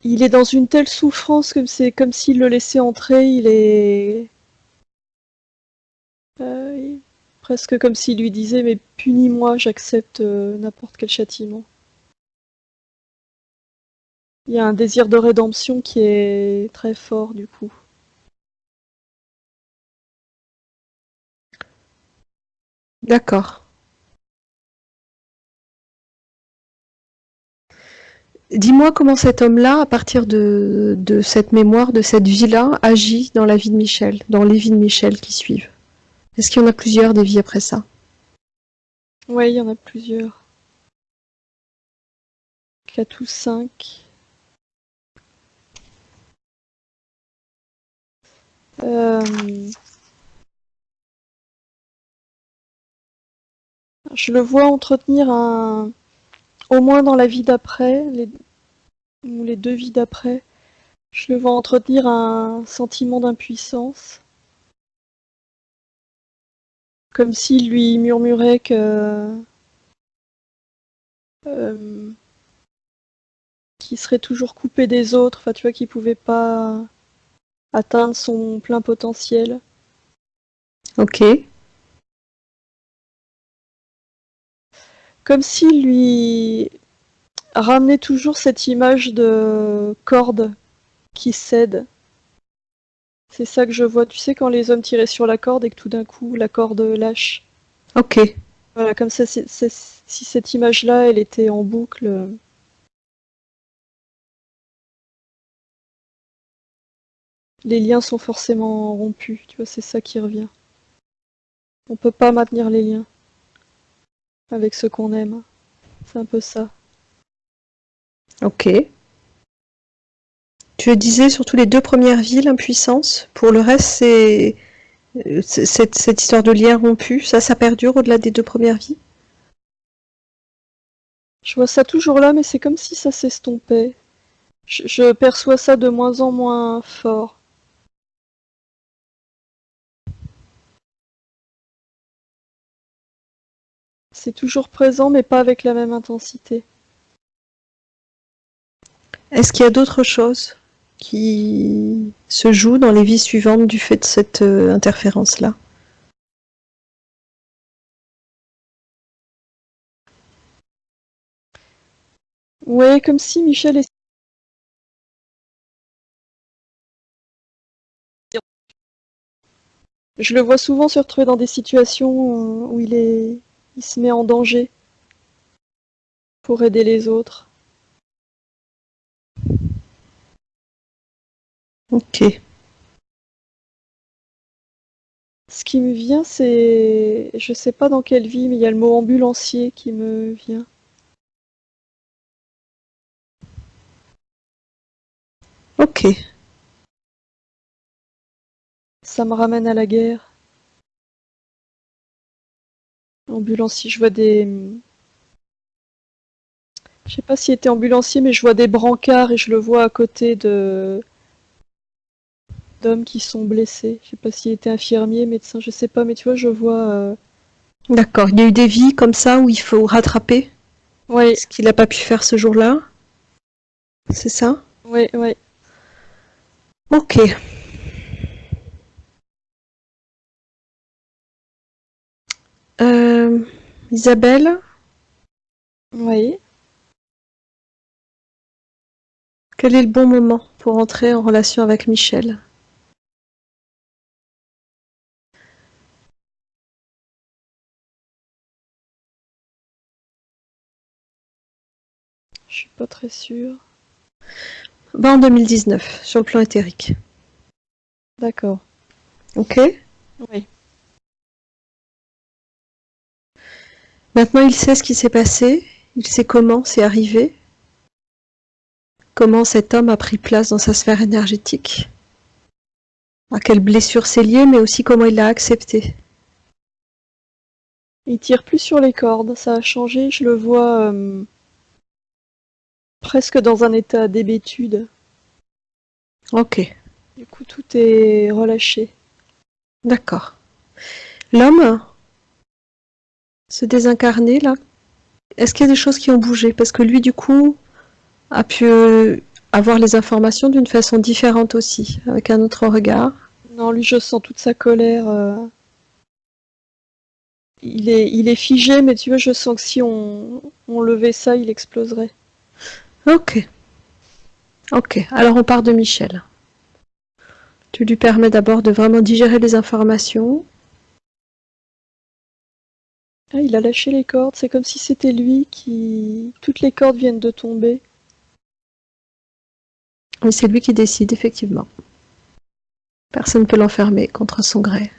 il est dans une telle souffrance que c'est comme s'il le laissait entrer. Presque comme s'il lui disait mais punis-moi, j'accepte n'importe quel châtiment. Il y a un désir de rédemption qui est très fort du coup. D'accord. Dis-moi comment cet homme-là, à partir de cette mémoire, de cette vie-là, agit dans la vie de Michel, dans les vies de Michel qui suivent. Est-ce qu'il y en a plusieurs des vies après ça? Ouais, il y en a plusieurs. 4 ou 5. Je le vois entretenir au moins dans la vie d'après, ou les 2 vies d'après, je le vois entretenir un sentiment d'impuissance. Comme s'il lui murmurait euh, qu'il serait toujours coupé des autres, enfin tu vois qu'il pouvait pas atteindre son plein potentiel. Ok, Comme s'il lui ramenait toujours cette image de corde qui cède. C'est ça que je vois, tu sais, quand les hommes tiraient sur la corde et que tout d'un coup la corde lâche. ok, Voilà, comme ça, si cette image-là, elle était en boucle, les liens sont forcément rompus, tu vois, c'est ça qui revient. On peut pas maintenir les liens avec ceux qu'on aime. C'est un peu ça. ok. Tu disais surtout les 2 premières vies, l'impuissance. Pour le reste, c'est cette histoire de lien rompu. Ça perdure au-delà des 2 premières vies? Je vois ça toujours là, mais c'est comme si ça s'estompait. Je perçois ça de moins en moins fort. C'est toujours présent, mais pas avec la même intensité. Est-ce qu'il y a d'autres choses qui se jouent dans les vies suivantes du fait de cette interférence-là? Ouais, comme si Michel est... Je le vois souvent se retrouver dans des situations où il se met en danger pour aider les autres. Ok, Ce qui me vient, c'est... Je sais pas dans quelle vie, mais il y a le mot ambulancier qui me vient. ok, Ça me ramène à la guerre. Ambulancier, je vois des... Je sais pas s'il était ambulancier, mais je vois des brancards et je le vois à côté de d'hommes qui sont blessés. Je sais pas s'il était infirmier, médecin, je sais pas, mais tu vois, je vois... d'accord. Il y a eu des vies comme ça où il faut rattraper Ouais, ce qu'il n'a pas pu faire ce jour-là, c'est ça? ouais, ouais. Ok. Euh, Isabelle, Oui. quel est le bon moment pour entrer en relation avec Michel? Je suis pas très sûre. En 2019, sur le plan éthérique. D'accord. Ok. Oui. Maintenant, il sait ce qui s'est passé, il sait comment c'est arrivé, comment cet homme a pris place dans sa sphère énergétique, à quelle blessure c'est lié, mais aussi comment il l'a accepté. Il tire plus sur les cordes, ça a changé, je le vois presque dans un état d'hébétude. Ok, Du coup, tout est relâché. d'accord. L'homme se désincarner, là, est-ce qu'il y a des choses qui ont bougé? Parce que lui, du coup, a pu avoir les informations d'une façon différente aussi, avec un autre regard. Non, lui, je sens toute sa colère. Il est figé, mais tu vois, je sens que si on levait ça, il exploserait. Ok, ok. Alors on part de Michel. Tu lui permets d'abord de vraiment digérer les informations. Ah, il a lâché les cordes, c'est comme si c'était lui qui... Toutes les cordes viennent de tomber. Oui, c'est lui qui décide, effectivement. Personne ne peut l'enfermer contre son gré.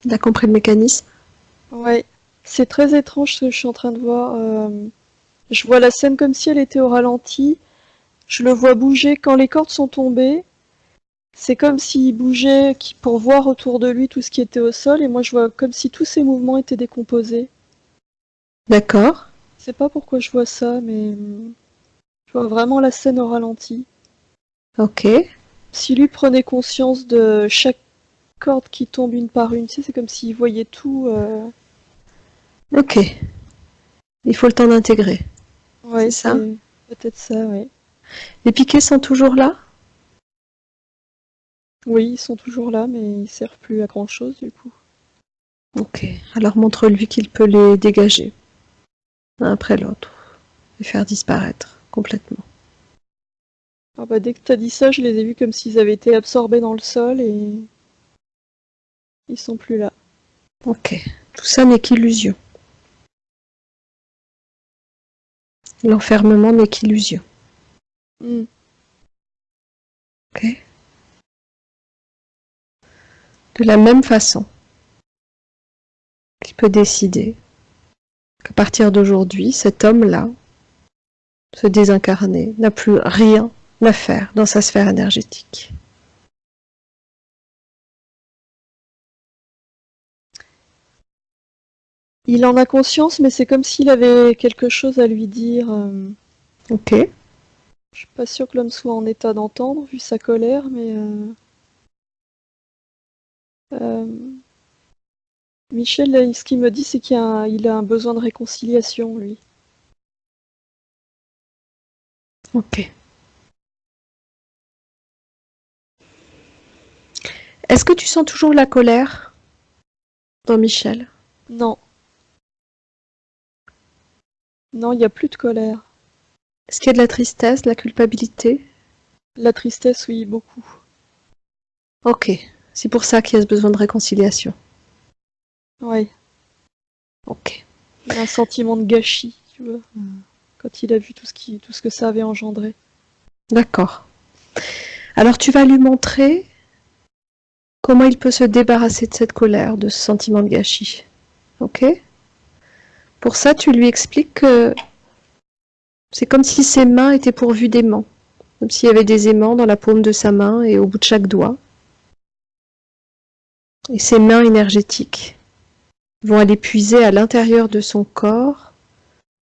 Il a compris le mécanisme? Ouais. C'est très étrange ce que je suis en train de voir. Je vois la scène comme si elle était au ralenti. Je le vois bouger quand les cordes sont tombées. C'est comme s'il bougeait pour voir autour de lui tout ce qui était au sol, et moi je vois comme si tous ses mouvements étaient décomposés. D'accord. Je sais pas pourquoi je vois ça, mais je vois vraiment la scène au ralenti. Ok. Si lui prenait conscience de chaque corde qui tombe une par une, tu sais, c'est comme s'il voyait tout. Ok. Il faut le temps d'intégrer. C'est Ouais, ça? c'est peut-être ça, ouais. Les piquets sont toujours là? Oui, ils sont toujours là, mais ils servent plus à grand chose du coup. Ok. Alors montre-lui qu'il peut les dégager, l'un après l'autre, et faire disparaître complètement. Ah bah dès que t'as dit ça, je les ai vus comme s'ils avaient été absorbés dans le sol et ils sont plus là. Ok. Tout ça n'est qu'illusion. L'enfermement n'est qu'illusion. Hmm. Ok. De la même façon qu'il peut décider qu'à partir d'aujourd'hui, cet homme-là, ce désincarné, n'a plus rien à faire dans sa sphère énergétique. Il en a conscience, mais c'est comme s'il avait quelque chose à lui dire. Ok. Je suis pas sûre que l'homme soit en état d'entendre, vu sa colère, mais euh, Michel, là, ce qu'il me dit, c'est qu'il a un besoin de réconciliation, lui. Ok. Est-ce que tu sens toujours la colère dans Michel? Non, non, il n'y a plus de colère. Est-ce qu'il y a de la tristesse, de la culpabilité? La tristesse, oui, beaucoup. Ok. C'est pour ça qu'il y a ce besoin de réconciliation. Ouais, Ok. il a un sentiment de gâchis, tu vois, quand il a vu tout ce que ça avait engendré. D'accord. Alors tu vas lui montrer comment il peut se débarrasser de cette colère, de ce sentiment de gâchis. Ok? Pour ça, tu lui expliques que c'est comme si ses mains étaient pourvues d'aimants. Comme s'il y avait des aimants dans la paume de sa main et au bout de chaque doigt. Et ses mains énergétiques vont aller puiser à l'intérieur de son corps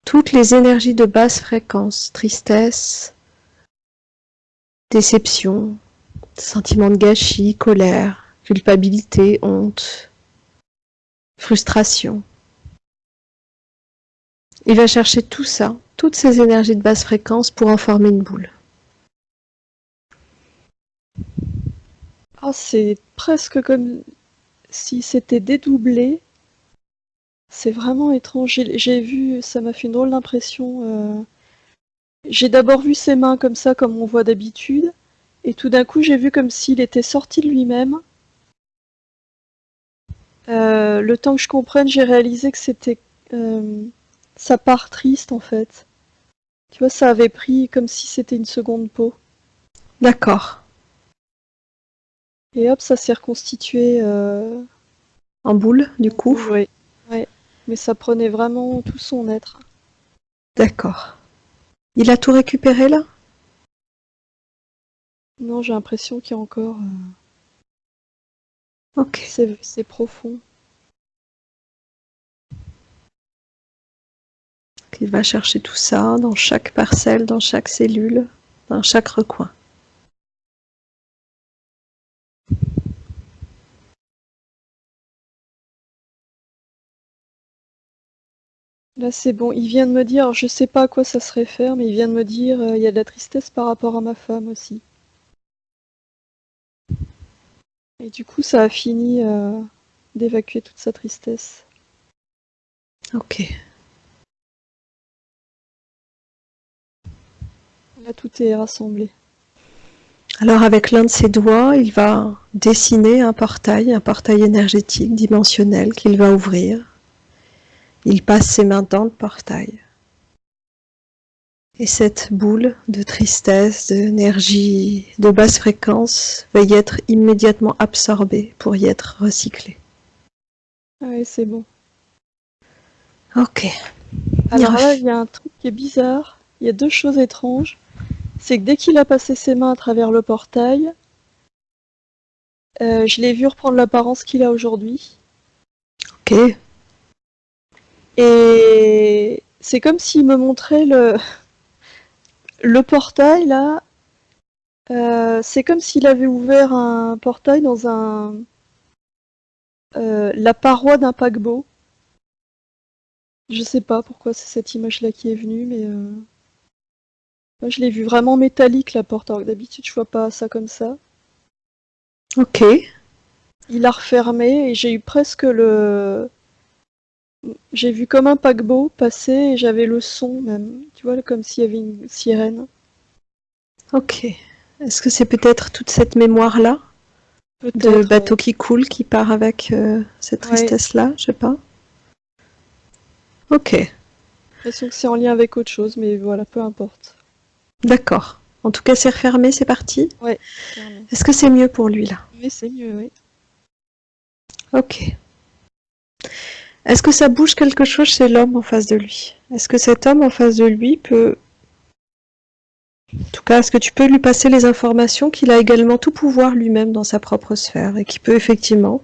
toutes les énergies de basse fréquence, tristesse, déception, sentiment de gâchis, colère, culpabilité, honte, frustration. Il va chercher tout ça, toutes ces énergies de basse fréquence pour en former une boule. Ah, c'est presque comme si c'était dédoublé. C'est vraiment étrange. J'ai vu, ça m'a fait une drôle d'impression. J'ai d'abord vu ses mains comme ça, comme on voit d'habitude, et tout d'un coup, j'ai vu comme s'il était sorti de lui-même. Le temps que je comprenne, j'ai réalisé que c'était euh, sa part triste en fait. Tu vois, ça avait pris comme si c'était une seconde peau. D'accord. Et hop, ça s'est reconstitué En boule, du en coup. boule, ouais. Ouais. Mais ça prenait vraiment tout son être. D'accord. Il a tout récupéré là? Non, j'ai l'impression qu'il y a encore. Ok. C'est profond. Il va chercher tout ça dans chaque parcelle, dans chaque cellule, dans chaque recoin. Là, c'est bon. Il vient de me dire, alors, je sais pas à quoi ça se réfère, mais il vient de me dire, il y a de la tristesse par rapport à ma femme aussi. Et du coup, ça a fini d'évacuer toute sa tristesse. Ok. Là, tout est rassemblé. Alors avec l'un de ses doigts, il va dessiner un portail énergétique dimensionnel qu'il va ouvrir. Il passe ses mains dans le portail Et cette boule de tristesse, d'énergie de basse fréquence va y être immédiatement absorbée pour y être recyclée. Ouais, c'est bon. Ok. Alors là, il y a un truc qui est bizarre. Il y a 2 choses étranges. C'est que dès qu'il a passé ses mains à travers le portail, je l'ai vu reprendre l'apparence qu'il a aujourd'hui. Ok. Et c'est comme s'il me montrait le portail là. C'est comme s'il avait ouvert un portail dans la paroi d'un paquebot. Je sais pas pourquoi c'est cette image-là qui est venue, mais moi je l'ai vu vraiment métallique la porte, alors que d'habitude je vois pas ça comme ça. Ok. Il a refermé et j'ai eu presque j'ai vu comme un paquebot passer et j'avais le son même, tu vois, comme s'il y avait une sirène. Ok. Est-ce que c'est peut-être toute cette mémoire-là de Peut-être, bateau qui coule qui part avec cette ouais. tristesse-là? Je sais pas. Ok. J'ai l'impression que c'est en lien avec autre chose, mais voilà, peu importe. D'accord. En tout cas, c'est refermé, c'est parti. Ouais, fermé. Est-ce que c'est mieux pour lui là? Mais c'est mieux, oui. Ok. Est-ce que ça bouge quelque chose chez l'homme en face de lui? Est-ce que cet homme en face de lui peut... En tout cas, est-ce que tu peux lui passer les informations qu'il a également tout pouvoir lui-même dans sa propre sphère et qu'il peut effectivement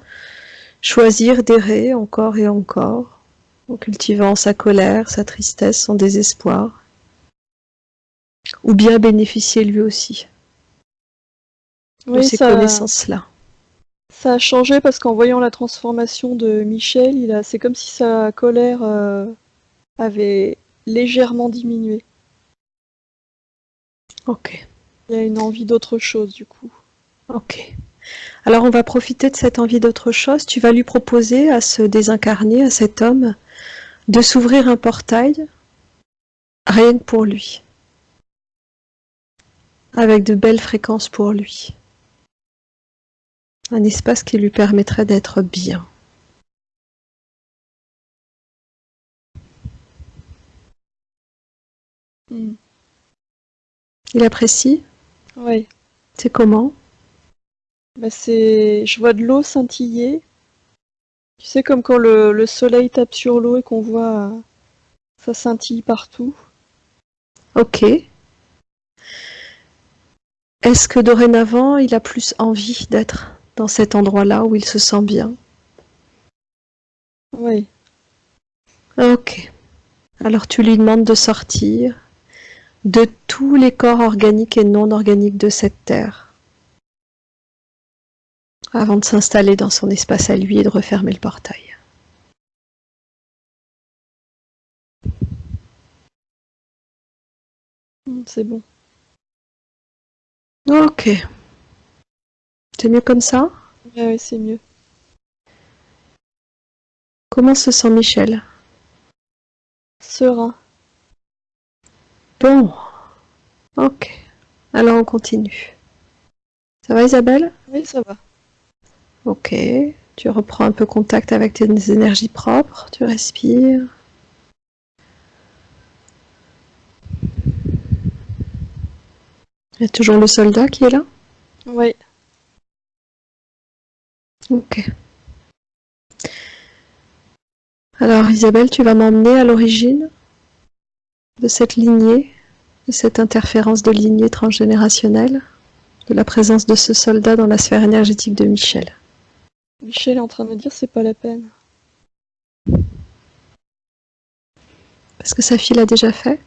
choisir d'errer encore et encore, en cultivant sa colère, sa tristesse, son désespoir, ou bien bénéficier lui aussi de Oui, ces connaissances-là? ça a changé parce qu'en voyant la transformation de Michel, c'est comme si sa colère avait légèrement diminué. Ok, Il y a une envie d'autre chose du coup. ok. Alors on va profiter de cette envie d'autre chose. Tu vas lui proposer à ce désincarné, à cet homme, de s'ouvrir un portail, rien que pour lui, avec de belles fréquences pour lui. Un espace qui lui permettrait d'être bien. Mm. Il apprécie? Ouais. C'est comment? Bah je vois de l'eau scintiller. Tu sais, comme quand le soleil tape sur l'eau et qu'on voit ça scintille partout. Ok. Est-ce que dorénavant, il a plus envie d'être dans cet endroit-là où il se sent bien? Ouais. Ok. Alors tu lui demandes de sortir de tous les corps organiques et non organiques de cette terre, avant de s'installer dans son espace à lui et de refermer le portail. C'est bon. Ok. C'est mieux comme ça? Ouais, ouais, c'est mieux. Comment se sent Michel? Serein. Bon. Ok. Alors on continue. Ça va Isabelle? Oui, ça va. Ok. Tu reprends un peu contact avec tes énergies propres. Tu respires. Il y a toujours le soldat qui est là? Ouais. Ok. Alors Isabelle, tu vas m'emmener à l'origine de cette lignée, de cette interférence de lignée transgénérationnelle, de la présence de ce soldat dans la sphère énergétique de Michel. Michel est en train de me dire c'est pas la peine. Parce que sa fille l'a déjà fait?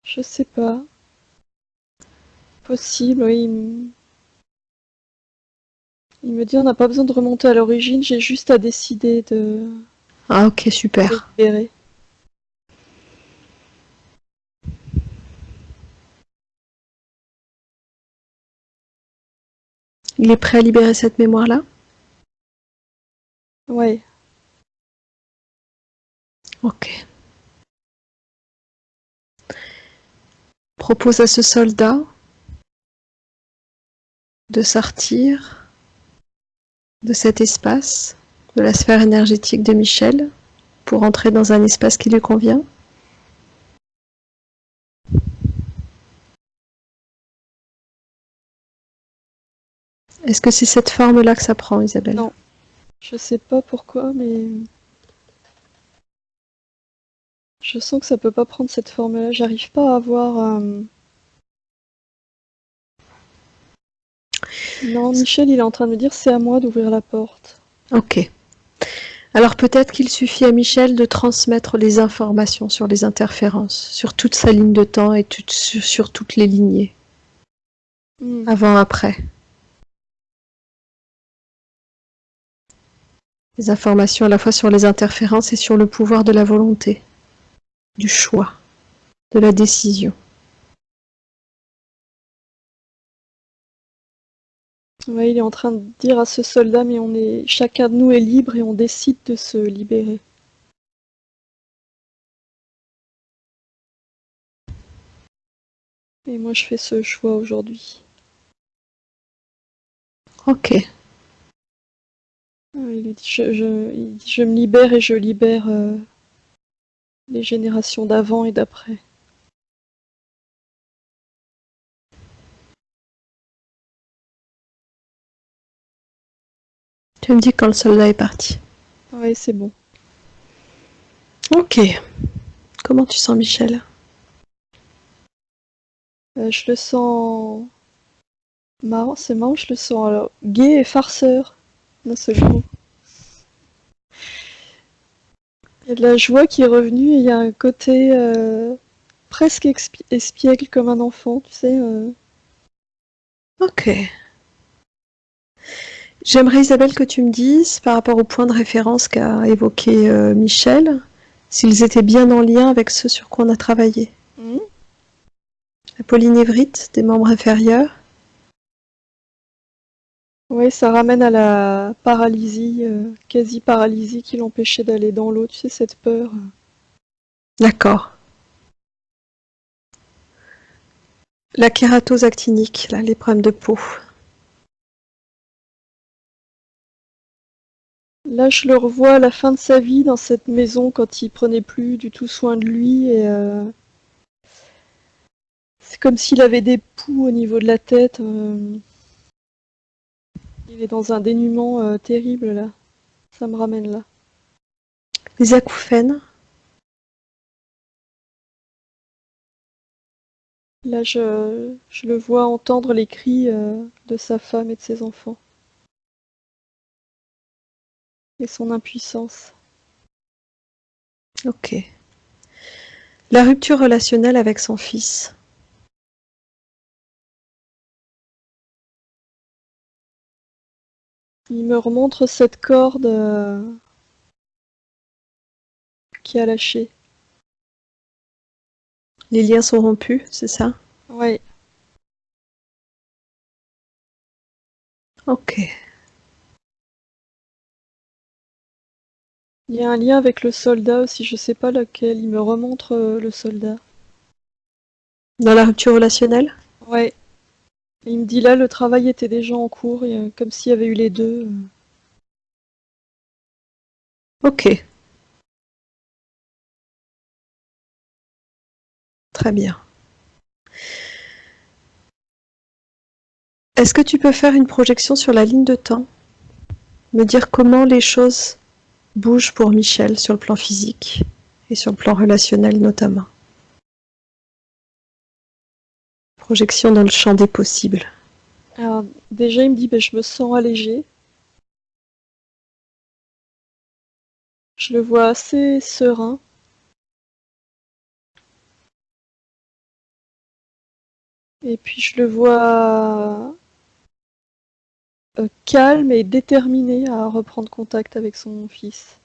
Je sais pas. Possible, oui. Il me dit on n'a pas besoin de remonter à l'origine, j'ai juste à décider Ah ok, de super. libérer. Il est prêt à libérer cette mémoire-là? Ouais. Ok. Propose à ce soldat de sortir de cet espace, de la sphère énergétique de Michel, pour entrer dans un espace qui lui convient. Est-ce que c'est cette forme-là que ça prend, Isabelle? Non. Je sais pas pourquoi, mais je sens que ça peut pas prendre cette forme-là. J'arrive pas à voir. Non, Michel, il est en train de me dire c'est à moi d'ouvrir la porte. Ok. Alors peut-être qu'il suffit à Michel de transmettre les informations sur les interférences, sur toute sa ligne de temps et sur toutes les lignées, avant, après. Les informations à la fois sur les interférences et sur le pouvoir de la volonté, du choix, de la décision. Ouais, il est en train de dire à ce soldat, mais chacun de nous est libre et on décide de se libérer. Et moi, je fais ce choix aujourd'hui. Ok. Il lui dit, il dit, je me libère et je libère les générations d'avant et d'après. Tu me dis quand le soldat est parti. Ouais, c'est bon. Ok. Comment tu sens Michel? Je le sens marrant, c'est marrant, je le sens alors gai et farceur d'un seul coup. Il y a de la joie qui est revenue et il y a un côté presque espiègle comme un enfant, tu sais. Ok. J'aimerais, Isabelle, que tu me dises, par rapport au point de référence qu'a évoqué Michel, s'ils étaient bien en lien avec ceux sur quoi on a travaillé. La polynévrite des membres inférieurs. Ouais, ça ramène à la paralysie, quasi-paralysie qui l'empêchait d'aller dans l'eau, tu sais, cette peur. D'accord. La kératose actinique, là, les problèmes de peau. Là, je le revois à la fin de sa vie dans cette maison quand il prenait plus du tout soin de lui et c'est comme s'il avait des poux au niveau de la tête. Il est dans un dénuement terrible là. Ça me ramène là. Les acouphènes. Là, je le vois entendre les cris de sa femme et de ses enfants. Et son impuissance. Ok. La rupture relationnelle avec son fils. Il me remontre cette corde qui a lâché. Les liens sont rompus, c'est ça? Ouais. Ok. Il y a un lien avec le soldat aussi, je sais pas lequel. Il me remontre le soldat. Dans la rupture relationnelle? Ouais. Et il me dit là, le travail était déjà en cours, et, comme s'il y avait eu les deux. Ok. Très bien. Est-ce que tu peux faire une projection sur la ligne de temps? Me dire comment les choses bougent pour Michel sur le plan physique et sur le plan relationnel notamment. Projection dans le champ des possibles. Alors, déjà, il me dit, ben, je me sens allégée. Je le vois assez serein. Et puis, je le vois calme et déterminé à reprendre contact avec son fils.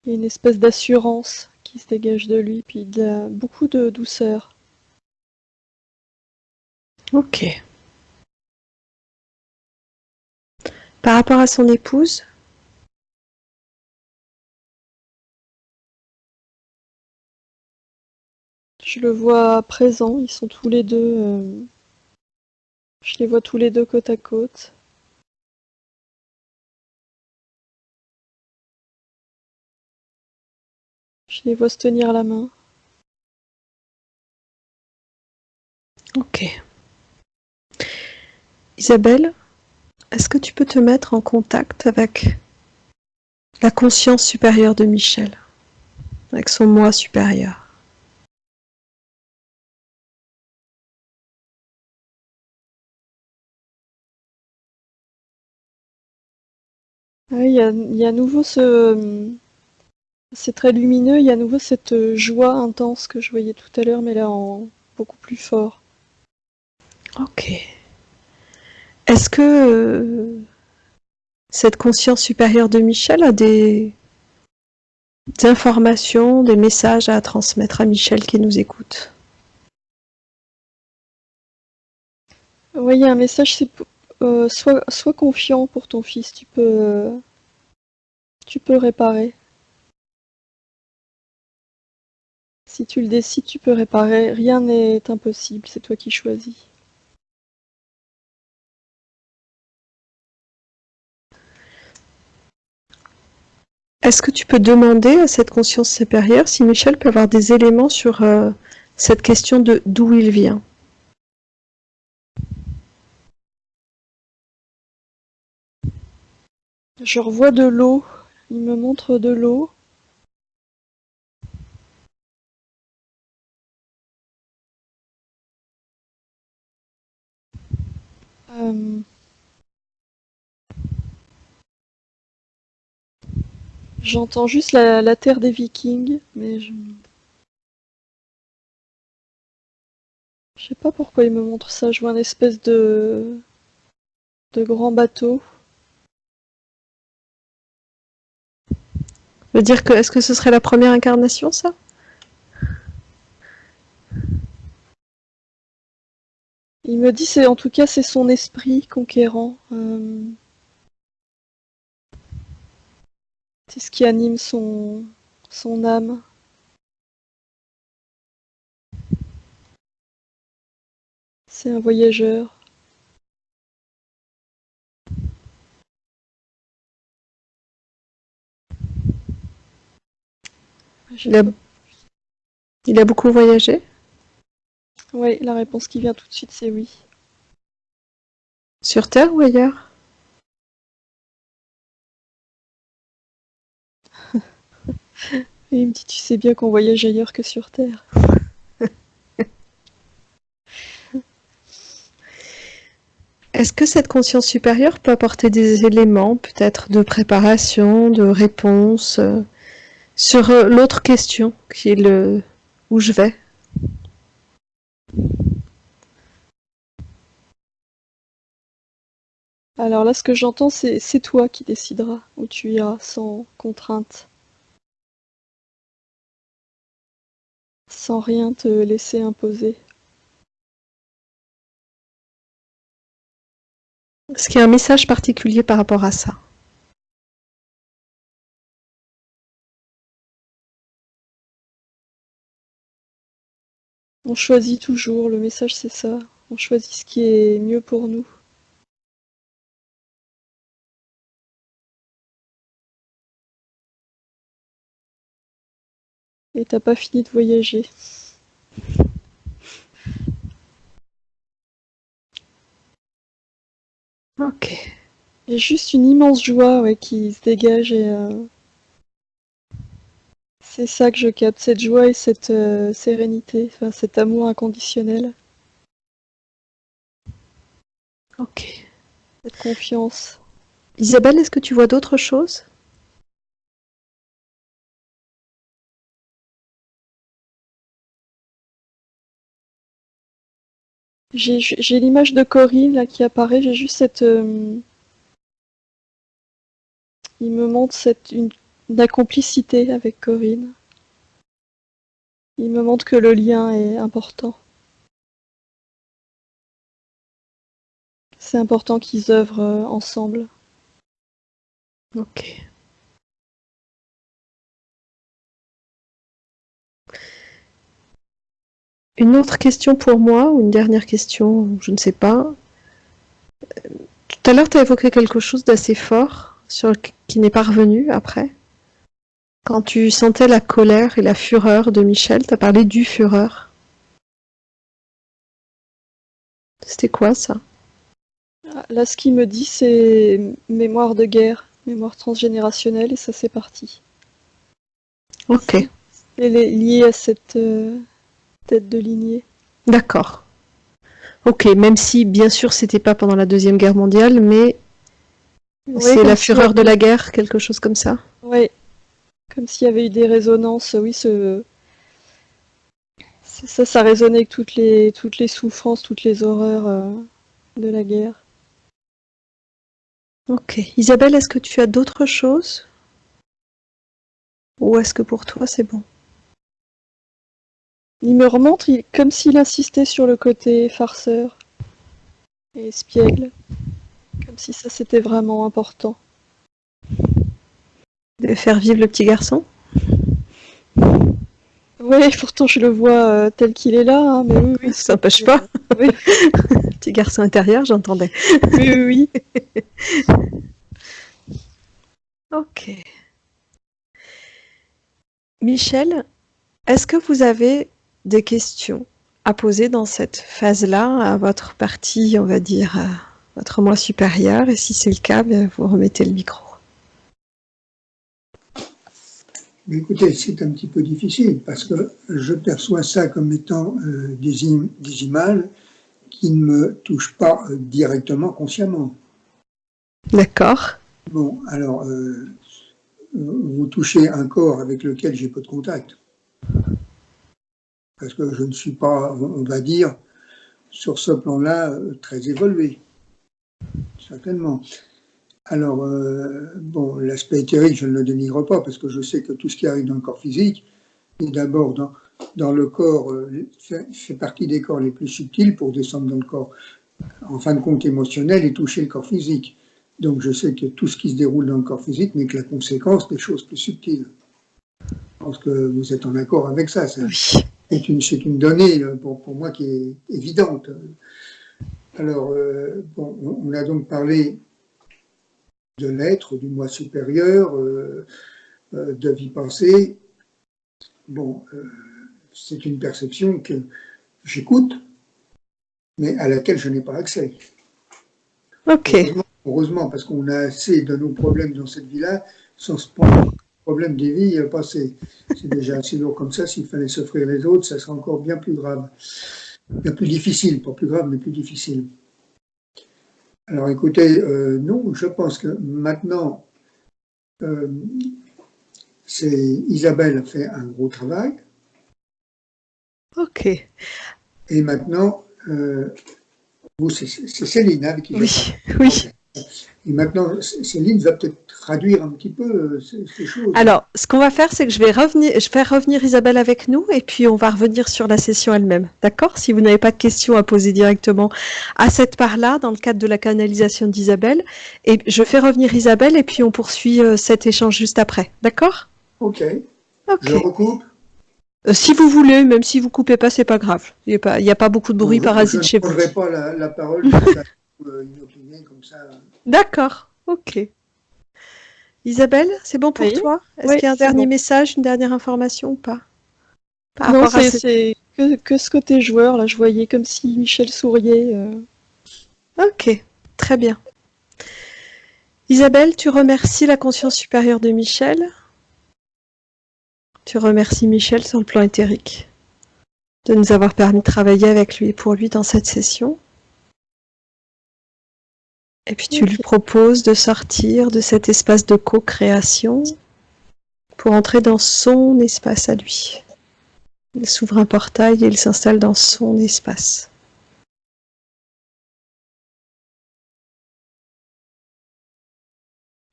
Il y a une espèce d'assurance qui se dégage de lui, puis beaucoup de douceur. Ok. Par rapport à son épouse, Je le vois présent, ils sont tous les deux. Je les vois tous les deux côte à côte. Je les vois se tenir la main. ok. Isabelle, est-ce que tu peux te mettre en contact avec la conscience supérieure de Michel, avec son moi supérieur? Oui, il y a à nouveau c'est très lumineux, il y a à nouveau cette joie intense que je voyais tout à l'heure, mais là en beaucoup plus fort. Ok. Est-ce que cette conscience supérieure de Michel a des informations, des messages à transmettre à Michel qui nous écoute? Oui, il y a un message, c'est sois confiant pour ton fils, tu peux réparer. Si tu le décides, tu peux réparer. Rien n'est impossible, c'est toi qui choisis. Est-ce que tu peux demander à cette conscience supérieure si Michel peut avoir des éléments sur cette question de d'où il vient? Je revois de l'eau, il me montre de l'eau. Euh, J'entends juste la terre des Vikings, mais je sais pas pourquoi il me montre ça. Je vois une espèce de grand bateau. Veut dire que est-ce que ce serait la première incarnation, ça? Il me dit c'est en tout cas c'est son esprit conquérant. C'est ce qui anime son âme. C'est un voyageur. Il a beaucoup voyagé? Oui, la réponse qui vient tout de suite, c'est oui. Sur Terre ou ailleurs? Et il me dit, tu sais bien qu'on voyage ailleurs que sur Terre. Est-ce que cette conscience supérieure peut apporter des éléments, peut-être de préparation, de réponse, sur l'autre question, qui est le où je vais? Alors là, ce que j'entends, c'est toi qui décideras où tu iras, sans contrainte. Sans rien te laisser imposer. Est-ce qu'il y a un message particulier par rapport à ça? On choisit toujours, le message c'est ça. On choisit ce qui est mieux pour nous. Et t'as pas fini de voyager. Ok. Il y a juste une immense joie qui se dégage et c'est ça que je capte, cette joie et cette sérénité, enfin cet amour inconditionnel, Ok. cette confiance. Isabelle, est-ce que tu vois d'autres choses? J'ai l'image de Corinne là qui apparaît, j'ai juste cette... il me montre une complicité avec Corinne. Il me montre que le lien est important. C'est important qu'ils œuvrent ensemble. Ok. Une autre question pour moi, ou une dernière question, je ne sais pas. Tout à l'heure, tu as évoqué quelque chose d'assez fort, qui n'est pas revenu après. Quand tu sentais la colère et la fureur de Michel, tu as parlé du fureur. C'était quoi ça? Ah, là, ce qu'il me dit, c'est mémoire de guerre, mémoire transgénérationnelle, et ça, c'est parti. Ok, Elle est liée à cette tête de lignée. d'accord. Ok, même si bien sûr c'était pas pendant la Deuxième Guerre mondiale, mais Oui, c'est comme la s'il y fureur de avait... la guerre, quelque chose comme ça. Ouais, comme s'il y avait eu des résonances. Oui, ça résonnait avec toutes les souffrances, toutes les horreurs de la guerre. Ok. Isabelle, est-ce que tu as d'autres choses? Ou est-ce que pour toi c'est bon? Il me remonte comme s'il insistait sur le côté farceur et espiègle, comme si ça c'était vraiment important. De faire vivre le petit garçon? Oui, pourtant je le vois tel qu'il est là, hein, mais oui, oui, Ça n'empêche pas. oui, Petit garçon intérieur, j'entendais. oui, oui, oui. Ok. Michel, est-ce que vous avez des questions à poser dans cette phase-là à votre partie, on va dire, à votre moi supérieur? Et si c'est le cas, bien, vous remettez le micro. Mais écoutez, c'est un petit peu difficile parce que je perçois ça comme étant des images qui ne me touchent pas directement consciemment. D'accord. Bon, alors, vous touchez un corps avec lequel j'ai peu de contact parce que je ne suis pas, on va dire, sur ce plan-là, très évolué, certainement. Alors, bon, l'aspect éthérique, je ne le dénigre pas parce que je sais que tout ce qui arrive dans le corps physique est d'abord dans le corps, fait partie des corps les plus subtils pour descendre dans le corps, en fin de compte émotionnel et toucher le corps physique. Donc je sais que tout ce qui se déroule dans le corps physique n'est que la conséquence des choses plus subtiles. Je pense que vous êtes en accord avec ça. Oui. C'est une donnée pour moi qui est évidente. Alors, bon, on a donc parlé de l'être, du moi supérieur, de vie pensée. Bon, c'est une perception que j'écoute, mais à laquelle je n'ai pas accès. Ok. Heureusement, parce qu'on a assez de nos problèmes dans cette vie-là, sans se prendre encore les problèmes des vies passées. C'est déjà assez lourd comme ça. S'il fallait s'offrir les autres, ça serait encore bien plus grave. Bien plus difficile, pas plus grave, mais plus difficile. Alors écoutez, non, je pense que maintenant, euh, Isabelle a fait un gros travail, Ok. et maintenant, vous, c'est Céline avec qui je parle. Oui. Oui. Et maintenant, Céline va peut-être traduire un petit peu ces choses. Alors, ce qu'on va faire, c'est que je vais faire revenir Isabelle avec nous et puis on va revenir sur la session elle-même. D'accord? Si vous n'avez pas de questions à poser directement à cette part-là, dans le cadre de la canalisation d'Isabelle, et je fais revenir Isabelle et puis on poursuit cet échange juste après. D'accord? Ok, je Ok. recoupe. Si vous voulez, même si vous coupez pas, c'est pas grave. Il y a pas beaucoup de bruit Bon, je parasite ne chez vous. prendrai pas la parole comme ça, inopinée, comme ça. D'accord. Ok. Isabelle, c'est bon pour Oui, toi? Est-ce oui, qu'il y a un c'est dernier bon. message, une dernière information ou pas? Par Non, rapport à cette... c'est que ce côté joueur, là, je voyais comme si Michel souriait. Ok, très bien. Isabelle, tu remercies la conscience supérieure de Michel. Tu remercies Michel sur le plan éthérique de nous avoir permis de travailler avec lui et pour lui dans cette session. Et puis tu lui Ok. proposes de sortir de cet espace de co-création pour entrer dans son espace à lui. Il s'ouvre un portail et il s'installe dans son espace.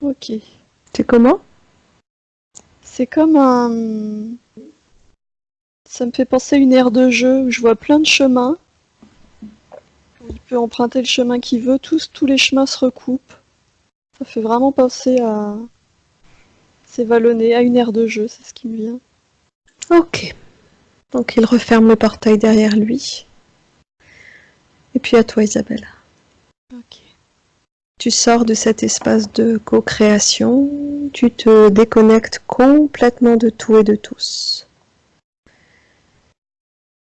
Ok. C'est comment? C'est comme un. Ça me fait penser à une aire de jeu où je vois plein de chemins. Où il peut emprunter le chemin qu'il veut. Tous les chemins se recoupent. Ça fait vraiment penser à. C'est vallonné à une aire de jeu, c'est ce qui me vient. Ok. Donc il referme le portail derrière lui. Et puis à toi Isabelle. Ok. Tu sors de cet espace de co-création, tu te déconnectes complètement de tout et de tous.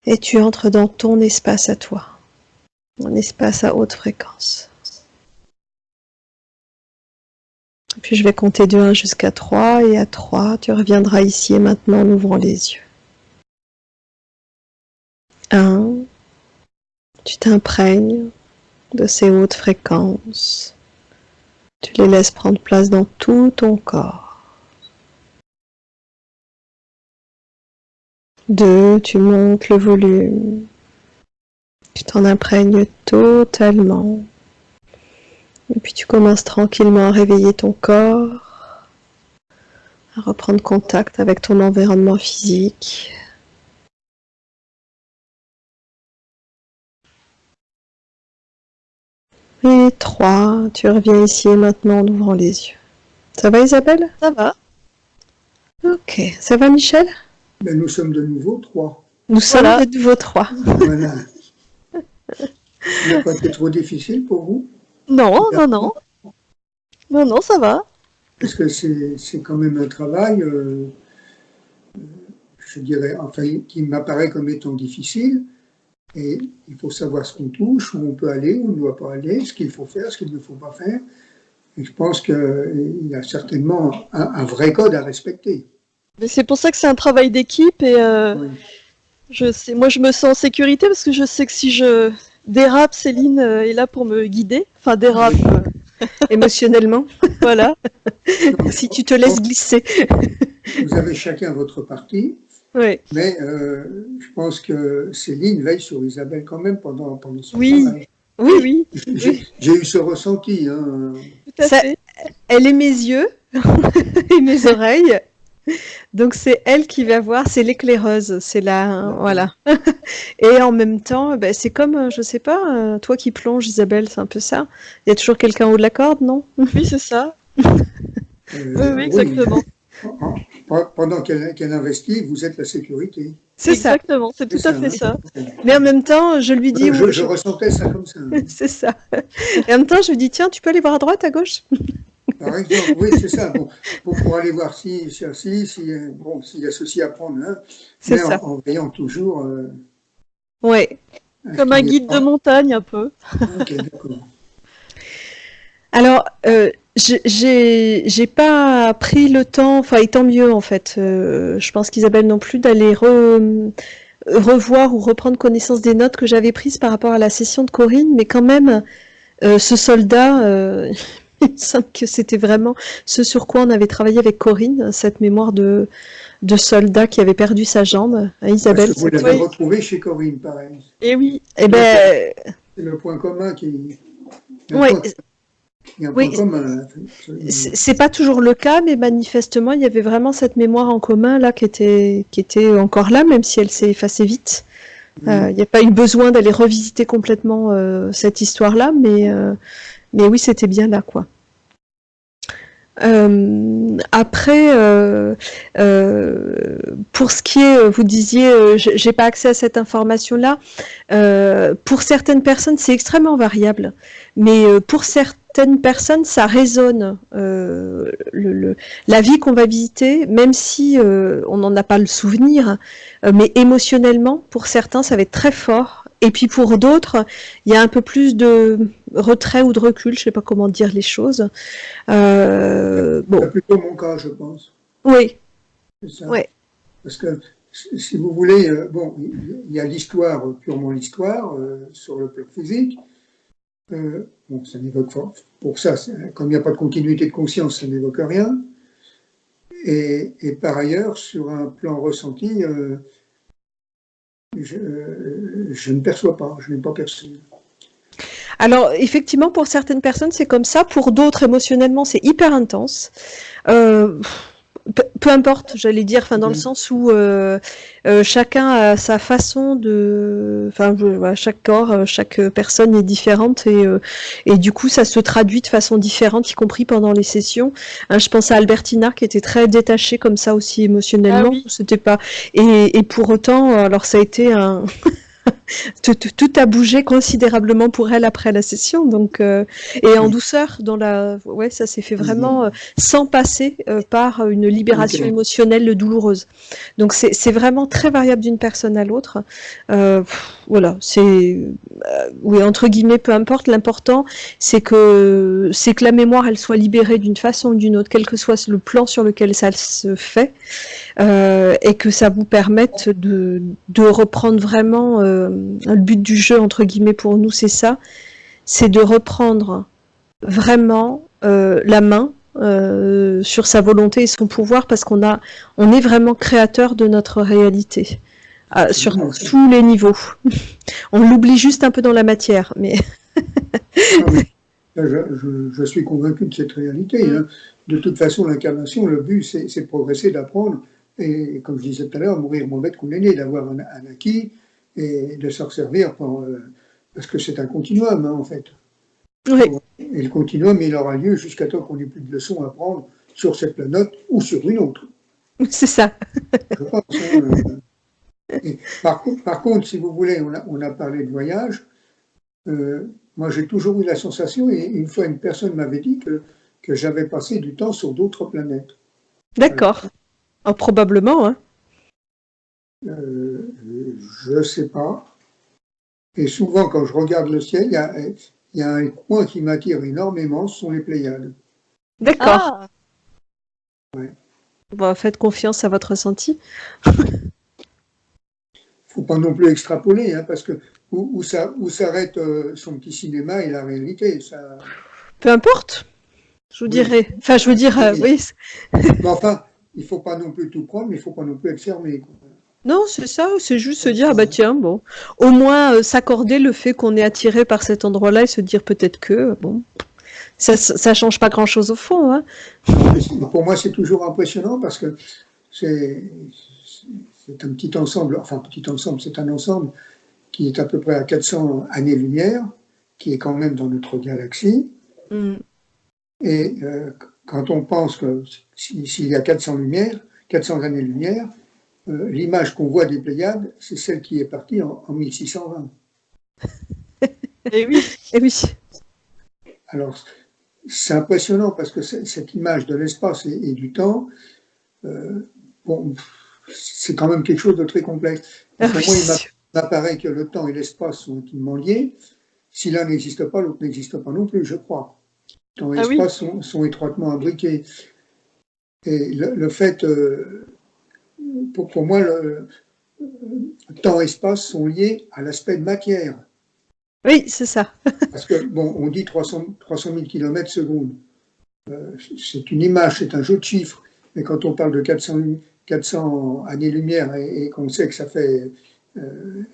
Et tu entres dans ton espace à toi, un espace à haute fréquence. Puis je vais compter de 1 jusqu'à 3, et à 3, tu reviendras ici et maintenant en ouvrant les yeux. 1, tu t'imprègnes de ces hautes fréquences. Tu les laisses prendre place dans tout ton corps. 2, tu montes le volume. Tu t'en imprègnes totalement. Et puis tu commences tranquillement à réveiller ton corps, à reprendre contact avec ton environnement physique. Et 3, tu reviens ici et maintenant en ouvrant les yeux. Ça va Isabelle? Ça va. Ok. Ça va Michel? Ben, nous sommes de nouveau 3. Nous sommes Voilà. de nouveau 3. Voilà. Ça n'a pas été trop difficile pour vous? Non, non, non. Non, non, ça va. Parce que c'est quand même un travail, je dirais, enfin, qui m'apparaît comme étant difficile. Et il faut savoir ce qu'on touche, où on peut aller, où on ne doit pas aller, ce qu'il faut faire, ce qu'il ne faut pas faire. Et je pense qu'il y a certainement un vrai code à respecter. Mais c'est pour ça que c'est un travail d'équipe et Oui. moi je me sens en sécurité parce que je sais que si je dérape, Céline est là pour me guider. Enfin, dérape, Émotionnellement, voilà. si tu te laisses glisser. Vous avez chacun votre partie, Ouais. mais je pense que Céline veille sur Isabelle quand même pendant son Oui. travail. Oui, oui, J'ai eu ce ressenti. Hein. tout à Ça- fait. Elle est mes yeux et mes oreilles. Donc c'est elle qui va voir, c'est l'éclaireuse, c'est la, voilà. Et en même temps, ben, c'est comme, je sais pas, toi qui plonges, Isabelle, c'est un peu ça. Il y a toujours quelqu'un au haut de la corde, non? Oui, c'est ça. Oui, exactement. Pendant qu'elle investit, vous êtes la sécurité. C'est ça. Exactement, c'est tout à fait ça. Mais en même temps, je lui dis, Je ressentais ça comme ça. c'est ça. Et en même temps, je lui dis, tiens, tu peux aller voir à droite, à gauche? Par exemple, oui, c'est ça. Bon, pour aller voir s'il y a ceci à prendre, hein, C'est mais ça. en veillant toujours. Ouais. Comme un guide de montagne un peu. Ok, d'accord. Alors, j'ai pas pris le temps, enfin, et tant mieux en fait. Je pense qu'Isabelle non plus d'aller revoir ou reprendre connaissance des notes que j'avais prises par rapport à la session de Corinne, mais quand même, ce soldat, il me semble que c'était vraiment ce sur quoi on avait travaillé avec Corinne, cette mémoire de soldat qui avait perdu sa jambe. Hein, Isabelle, Parce que vous c'est l'avez toi. retrouvé chez Corinne, pareil. Et oui, Eh ben, C'est le point commun qui. Il y a un ouais, point- il y a un oui, point commun. c'est pas toujours le cas, mais manifestement, il y avait vraiment cette mémoire en commun là qui était encore là, même si elle s'est effacée vite. Il n'y a pas eu besoin d'aller revisiter complètement cette histoire-là, mais oui, c'était bien là, quoi. Après, pour ce qui est, vous disiez, j'ai pas accès à cette information-là. Pour certaines personnes, c'est extrêmement variable, mais pour certaines personnes, ça résonne. La vie qu'on va visiter, même si on n'en a pas le souvenir, mais émotionnellement, pour certains, ça va être très fort. Et puis pour d'autres, il y a un peu plus de retrait ou de recul, je sais pas comment dire les choses. Bon, C'est plutôt mon cas, je pense. oui, C'est ça. ouais, Parce que, si vous voulez, bon, il y a l'histoire, purement l'histoire, sur le plan physique. Bon, ça n'évoque pas. Pour ça, comme il n'y a pas de continuité de conscience, ça n'évoque rien. Et par ailleurs, sur un plan ressenti, je ne perçois pas, je n'ai pas perçu. Alors, effectivement, pour certaines personnes, c'est comme ça. Pour d'autres, émotionnellement, c'est hyper intense. Peu importe, j'allais dire, enfin, dans le sens où chacun a sa façon de... Enfin, voilà, chaque corps, chaque personne est différente et du coup, ça se traduit de façon différente, y compris pendant les sessions. Hein, je pense à Albertina, qui était très détachée comme ça aussi émotionnellement. Ah oui. C'était pas... Et pour autant, alors ça a été un... Tout a bougé considérablement pour elle après la session, donc et en douceur ouais, ça s'est fait vraiment sans passer par une libération émotionnelle douloureuse. Donc c'est vraiment très variable d'une personne à l'autre. Voilà, oui, entre guillemets, peu importe. L'important, c'est que la mémoire, elle soit libérée d'une façon ou d'une autre, quel que soit le plan sur lequel ça se fait, et que ça vous permette de reprendre vraiment le but du jeu, entre guillemets, pour nous, c'est ça, c'est de reprendre vraiment la main sur sa volonté et son pouvoir, parce on est vraiment créateur de notre réalité sur tous les niveaux. On l'oublie juste un peu dans la matière, mais je suis convaincu de cette réalité. Hein. De toute façon, l'incarnation, le but, c'est de progresser, d'apprendre, et comme je disais tout à l'heure, mourir mon bête qu'on est né, d'avoir un acquis et de s'en servir parce que c'est un continuum, hein, en fait. oui. Et le continuum, il aura lieu jusqu'à temps qu'on n'ait plus de leçons à apprendre sur cette planète ou sur une autre. C'est ça. Je pense. Et par contre, si vous voulez, on a parlé de voyage. Moi, j'ai toujours eu la sensation, et une fois une personne m'avait dit que j'avais passé du temps sur d'autres planètes. D'accord. Oh, probablement, hein. Je ne sais pas. Et souvent, quand je regarde le ciel, il y a un point qui m'attire énormément, ce sont les Pléiades. D'accord. Ah, Ouais. Bon, faites confiance à votre ressenti. Faut pas non plus extrapoler, hein, parce que où s'arrête son petit cinéma et la réalité. Ça... Peu importe, je vous dirais. Enfin, je veux dire, oui. Mais enfin, il faut pas non plus tout prendre, mais il faut pas non plus être fermé, quoi. Non, c'est ça, c'est juste se dire, ah bah tiens, bon, au moins s'accorder le fait qu'on est attiré par cet endroit-là et se dire peut-être que, bon, ça change pas grand-chose au fond, hein. Pour moi, c'est toujours impressionnant parce que c'est un petit ensemble, c'est un ensemble qui est à peu près à 400 années-lumière, qui est quand même dans notre galaxie. Mm. Et quand on pense que s'il y a 400 années-lumière, l'image qu'on voit des Pléiades, c'est celle qui est partie en 1620. et oui. Et oui. Alors, c'est impressionnant parce que cette image de l'espace et du temps, bon, c'est quand même quelque chose de très complexe. Ah Pour oui. moi, il m'apparaît que le temps et l'espace sont intimement liés. Si l'un n'existe pas, l'autre n'existe pas non plus, je crois. Le temps et l'espace sont étroitement imbriqués. Et le fait, pour moi, le temps et espace sont liés à l'aspect de matière. Oui, c'est ça. Parce que, bon, on dit 300 000 km secondes. C'est une image, c'est un jeu de chiffres. Mais quand on parle de 400 années-lumière et qu'on sait que ça fait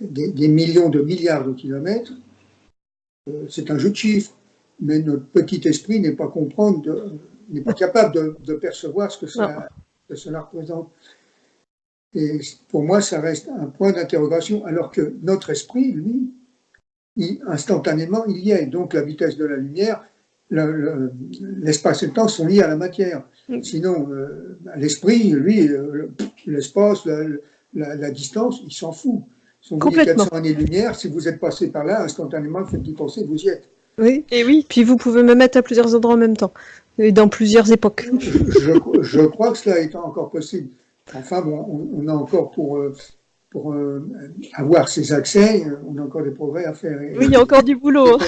des millions de milliards de kilomètres, c'est un jeu de chiffres. Mais notre petit esprit n'est pas capable de percevoir ce que cela représente. Et pour moi, ça reste un point d'interrogation, alors que notre esprit, lui, instantanément, il y est. Donc la vitesse de la lumière, l'espace et le temps sont liés à la matière. Sinon, l'esprit, lui, l'espace, la distance, il s'en fout. Si on vous dit 400 années-lumière, si vous êtes passé par là, instantanément, faites-y penser, vous y êtes. Oui, et oui. Puis vous pouvez me mettre à plusieurs endroits en même temps, et dans plusieurs époques. Je crois que cela est encore possible. Enfin, bon, on a encore pour avoir ces accès, on a encore des progrès à faire. Oui, il y a encore du boulot.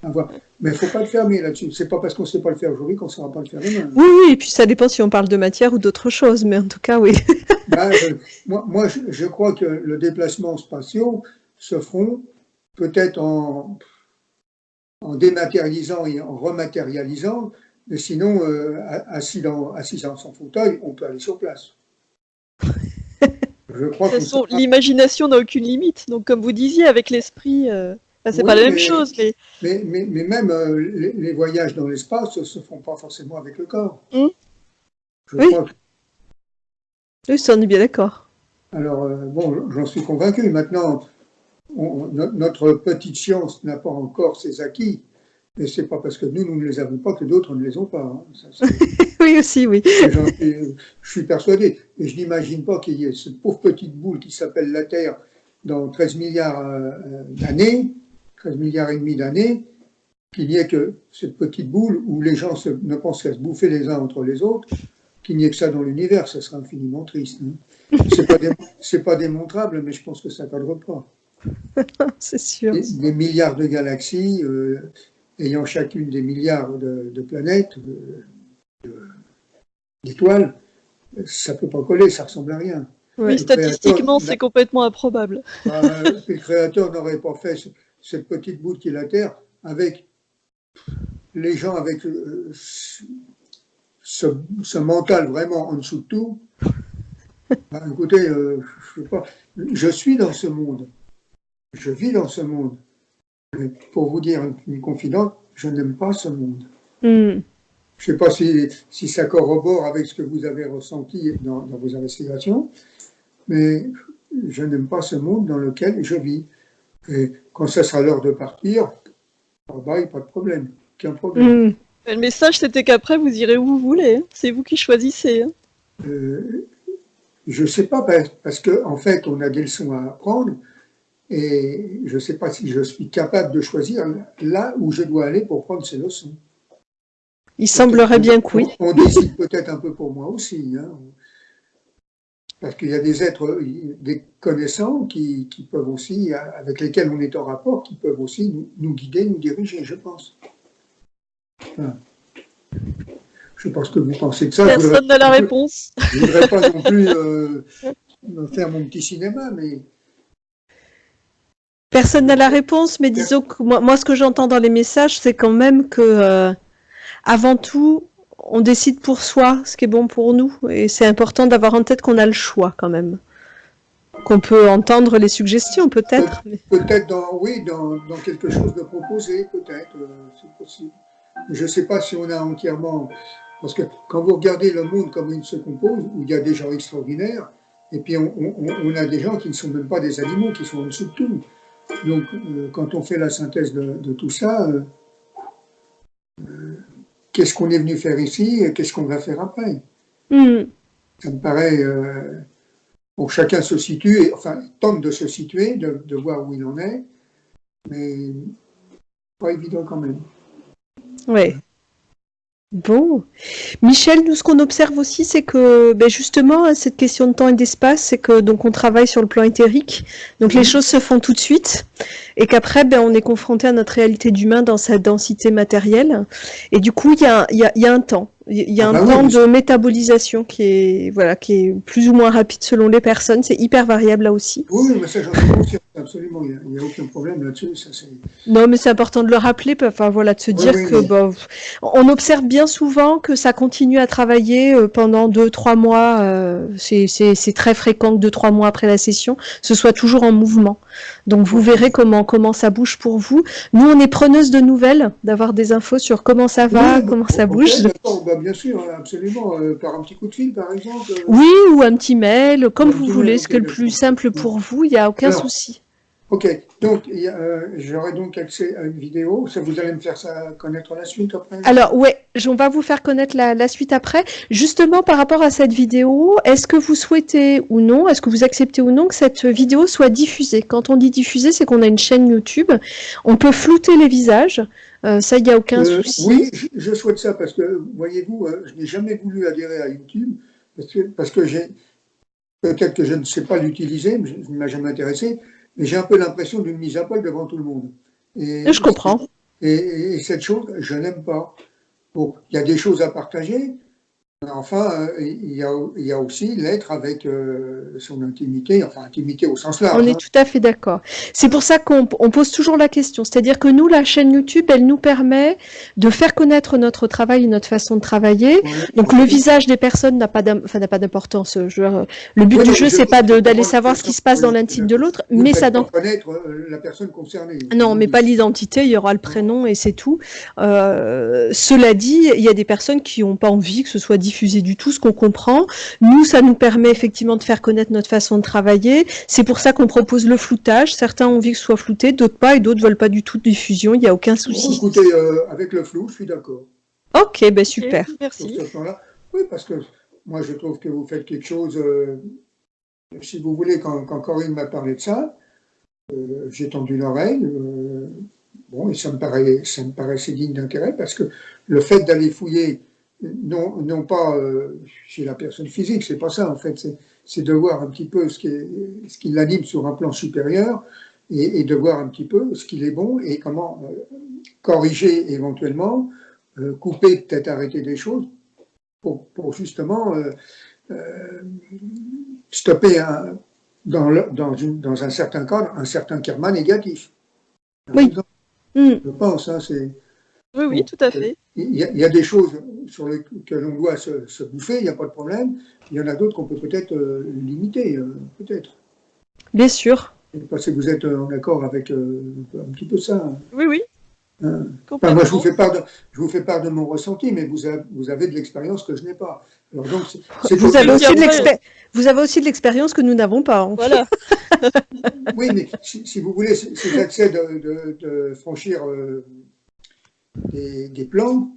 À voir. Mais il ne faut pas le fermer là-dessus. C'est pas parce qu'on ne sait pas le faire aujourd'hui qu'on ne saura pas le faire demain. Oui, oui, et puis ça dépend si on parle de matière ou d'autre chose, mais en tout cas, oui. Moi, je crois que le déplacement spatiaux se feront peut-être en dématérialisant et en rematérialisant, mais sinon, assis dans son fauteuil, on peut aller sur place. Je crois de toute façon, l'imagination n'a aucune limite. Donc, comme vous disiez, avec l'esprit, c'est pas la même chose. Mais même les voyages dans l'espace ne se font pas forcément avec le corps. Je crois que... Oui, ça, on est bien d'accord. Alors, bon, j'en suis convaincu. Maintenant, notre petite science n'a pas encore ses acquis. Et c'est pas parce que nous ne les avons pas que d'autres ne les ont pas. Hein. Oui, aussi, oui. Je suis persuadé. Et je n'imagine pas qu'il y ait cette pauvre petite boule qui s'appelle la Terre, dans 13 milliards d'années, 13 milliards et demi d'années, qu'il n'y ait que cette petite boule où les gens ne pensent qu'à se bouffer les uns entre les autres, qu'il n'y ait que ça dans l'univers, ça sera infiniment triste. Hein. C'est pas démontrable, mais je pense que ça ne cadre pas. C'est sûr. Des milliards de galaxies, ayant chacune des milliards de planètes, d'étoiles, ça ne peut pas coller, ça ressemble à rien. Oui, statistiquement, c'est complètement improbable. Le créateur n'aurait pas fait cette petite boule qui est la Terre avec les gens avec ce mental vraiment en dessous de tout. Écoutez, je sais pas, je suis dans ce monde, je vis dans ce monde. Mais pour vous dire une confidence, je n'aime pas ce monde. Je ne sais pas si ça corrobore avec ce que vous avez ressenti dans vos investigations, mais je n'aime pas ce monde dans lequel je vis. Et quand ça sera l'heure de partir, pas de problème, aucun problème. Le message, c'était qu'après, vous irez où vous voulez. Hein. C'est vous qui choisissez. Hein. Je ne sais pas, parce qu'en fait, on a des leçons à apprendre, et je ne sais pas si je suis capable de choisir là où je dois aller pour prendre ces leçons. Il semblerait bien que oui. On décide peut-être un peu pour moi aussi, hein, parce qu'il y a des êtres, des connaissants qui peuvent aussi, avec lesquels on est en rapport, qui peuvent aussi nous guider, nous diriger, je pense. Enfin, je pense que vous pensez de ça. Personne n'a la réponse. Je ne voudrais pas non plus faire mon petit cinéma, mais... Personne n'a la réponse, mais disons que moi ce que j'entends dans les messages, c'est quand même que, avant tout, on décide pour soi ce qui est bon pour nous. Et c'est important d'avoir en tête qu'on a le choix quand même. Qu'on peut entendre les suggestions, peut-être. Peut-être dans quelque chose de proposé, peut-être, c'est possible. Je ne sais pas si on a entièrement... Parce que quand vous regardez le monde comme il se compose, où il y a des gens extraordinaires, et puis on a des gens qui ne sont même pas des animaux, qui sont en dessous de tout. Donc, quand on fait la synthèse de tout ça, qu'est-ce qu'on est venu faire ici et qu'est-ce qu'on va faire après? Ça me paraît... Bon, chacun se situe, enfin, tente de se situer, de voir où il en est, mais pas évident quand même. Oui. Bon. Michel, nous, ce qu'on observe aussi, c'est que, justement, cette question de temps et d'espace, c'est que, donc, on travaille sur le plan éthérique, donc les choses se font tout de suite, et qu'après, on est confronté à notre réalité d'humain dans sa densité matérielle, et du coup, il y a un temps. Il y a un temps de métabolisation qui est plus ou moins rapide selon les personnes. C'est hyper variable là aussi. Oui, mais ça, j'en suis conscient, absolument. Il n'y a aucun problème là-dessus. Non, mais c'est important de le rappeler, de se dire que on observe bien souvent que ça continue à travailler pendant 2-3 mois. C'est très fréquent que 2-3 mois après la session, ce soit toujours en mouvement. Donc vous verrez comment ça bouge pour vous. Nous, on est preneuse de nouvelles, d'avoir des infos sur comment ça va, comment ça bouge. Bien sûr, absolument. Par un petit coup de fil, par exemple. Oui, ou un petit mail, comme vous voulez, ce qui est le plus simple pour vous, il n'y a aucun souci. Ok, donc j'aurai donc accès à une vidéo. Vous allez me faire ça connaître la suite après? Alors, ouais, on va vous faire connaître la suite après. Justement, par rapport à cette vidéo, est-ce que vous souhaitez ou non, est-ce que vous acceptez ou non que cette vidéo soit diffusée? Quand on dit diffusée, c'est qu'on a une chaîne YouTube. On peut flouter les visages. Ça, il n'y a aucun souci. Oui, je souhaite ça parce que, voyez-vous, je n'ai jamais voulu adhérer à YouTube parce que peut-être que je ne sais pas l'utiliser, mais je ne m'a jamais intéressé, mais j'ai un peu l'impression d'une mise à poil devant tout le monde. Et je comprends. Et cette chose, je n'aime pas. Bon, il y a des choses à partager, mais enfin, il y a aussi l'être avec son intimité, enfin intimité au sens large. On est tout à fait d'accord. C'est pour ça qu'on pose toujours la question. C'est-à-dire que nous, la chaîne YouTube, elle nous permet de faire connaître notre travail et notre façon de travailler. Ouais, donc le visage des personnes n'a pas d'importance. Le but du jeu, c'est pas d'aller savoir ce qui se passe dans l'intime de l'autre, mais ça doit connaître la personne concernée. Non, mais pas l'identité. Il y aura le prénom et c'est tout. Cela dit, il y a des personnes qui n'ont pas envie que ce soit diffusé du tout, ce qu'on comprend. Nous, ça nous permet effectivement de faire connaître notre façon de travailler. C'est pour ça qu'on propose le floutage. Certains ont envie que ce soit flouté, d'autres pas, et d'autres veulent pas du tout de diffusion. Il n'y a aucun souci. Écoutez, avec le flou, je suis d'accord. Ok, super. Okay, merci. Oui, parce que moi, je trouve que vous faites quelque chose, si vous voulez, quand Corinne m'a parlé de ça, j'ai tendu l'oreille, bon, et ça me paraissait digne d'intérêt, parce que le fait d'aller fouiller, non pas chez la personne physique, c'est pas ça en fait, c'est de voir un petit peu ce qui l'anime sur un plan supérieur, et de voir un petit peu ce qu'il est bon et comment corriger éventuellement, couper, peut-être arrêter des choses, pour justement stopper dans un certain cadre, un certain karma négatif. Oui. Je pense, hein, c'est. Oui, oui, Bon, tout à fait. il y a des choses sur que l'on doit se bouffer, il n'y a pas de problème. Il y en a d'autres qu'on peut peut-être limiter, peut-être. Bien sûr. Je ne sais pas si vous êtes en accord avec un petit peu ça. Hein. Oui, oui, Enfin, complètement. moi, je vous fais part de mon ressenti, mais vous avez de l'expérience que je n'ai pas. Alors donc, vous avez aussi de l'expérience que nous n'avons pas. Hein. Voilà. Oui, mais si vous voulez, ces accès de franchir des plans,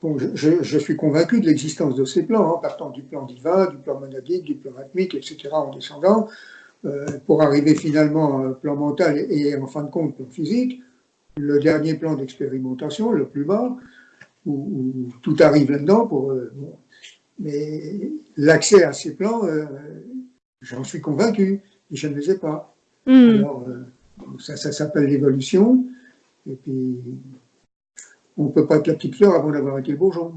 bon, je suis convaincu de l'existence de ces plans, hein, partant du plan divin, du plan monadique, du plan atmique, etc., en descendant, pour arriver finalement à un plan mental et en fin de compte, plan physique, le dernier plan d'expérimentation, le plus bas, où tout arrive là-dedans. Bon. Mais l'accès à ces plans, j'en suis convaincu, et je ne les ai pas. Alors, ça s'appelle l'évolution, et puis on ne peut pas être la petite fleur avant d'avoir été le bourgeon.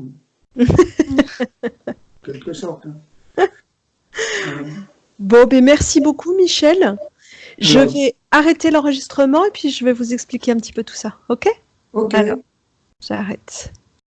Quelque sorte. Hein. Bon, ben merci beaucoup, Michel. Je vais arrêter l'enregistrement et puis je vais vous expliquer un petit peu tout ça. OK ? Ok. Alors, j'arrête.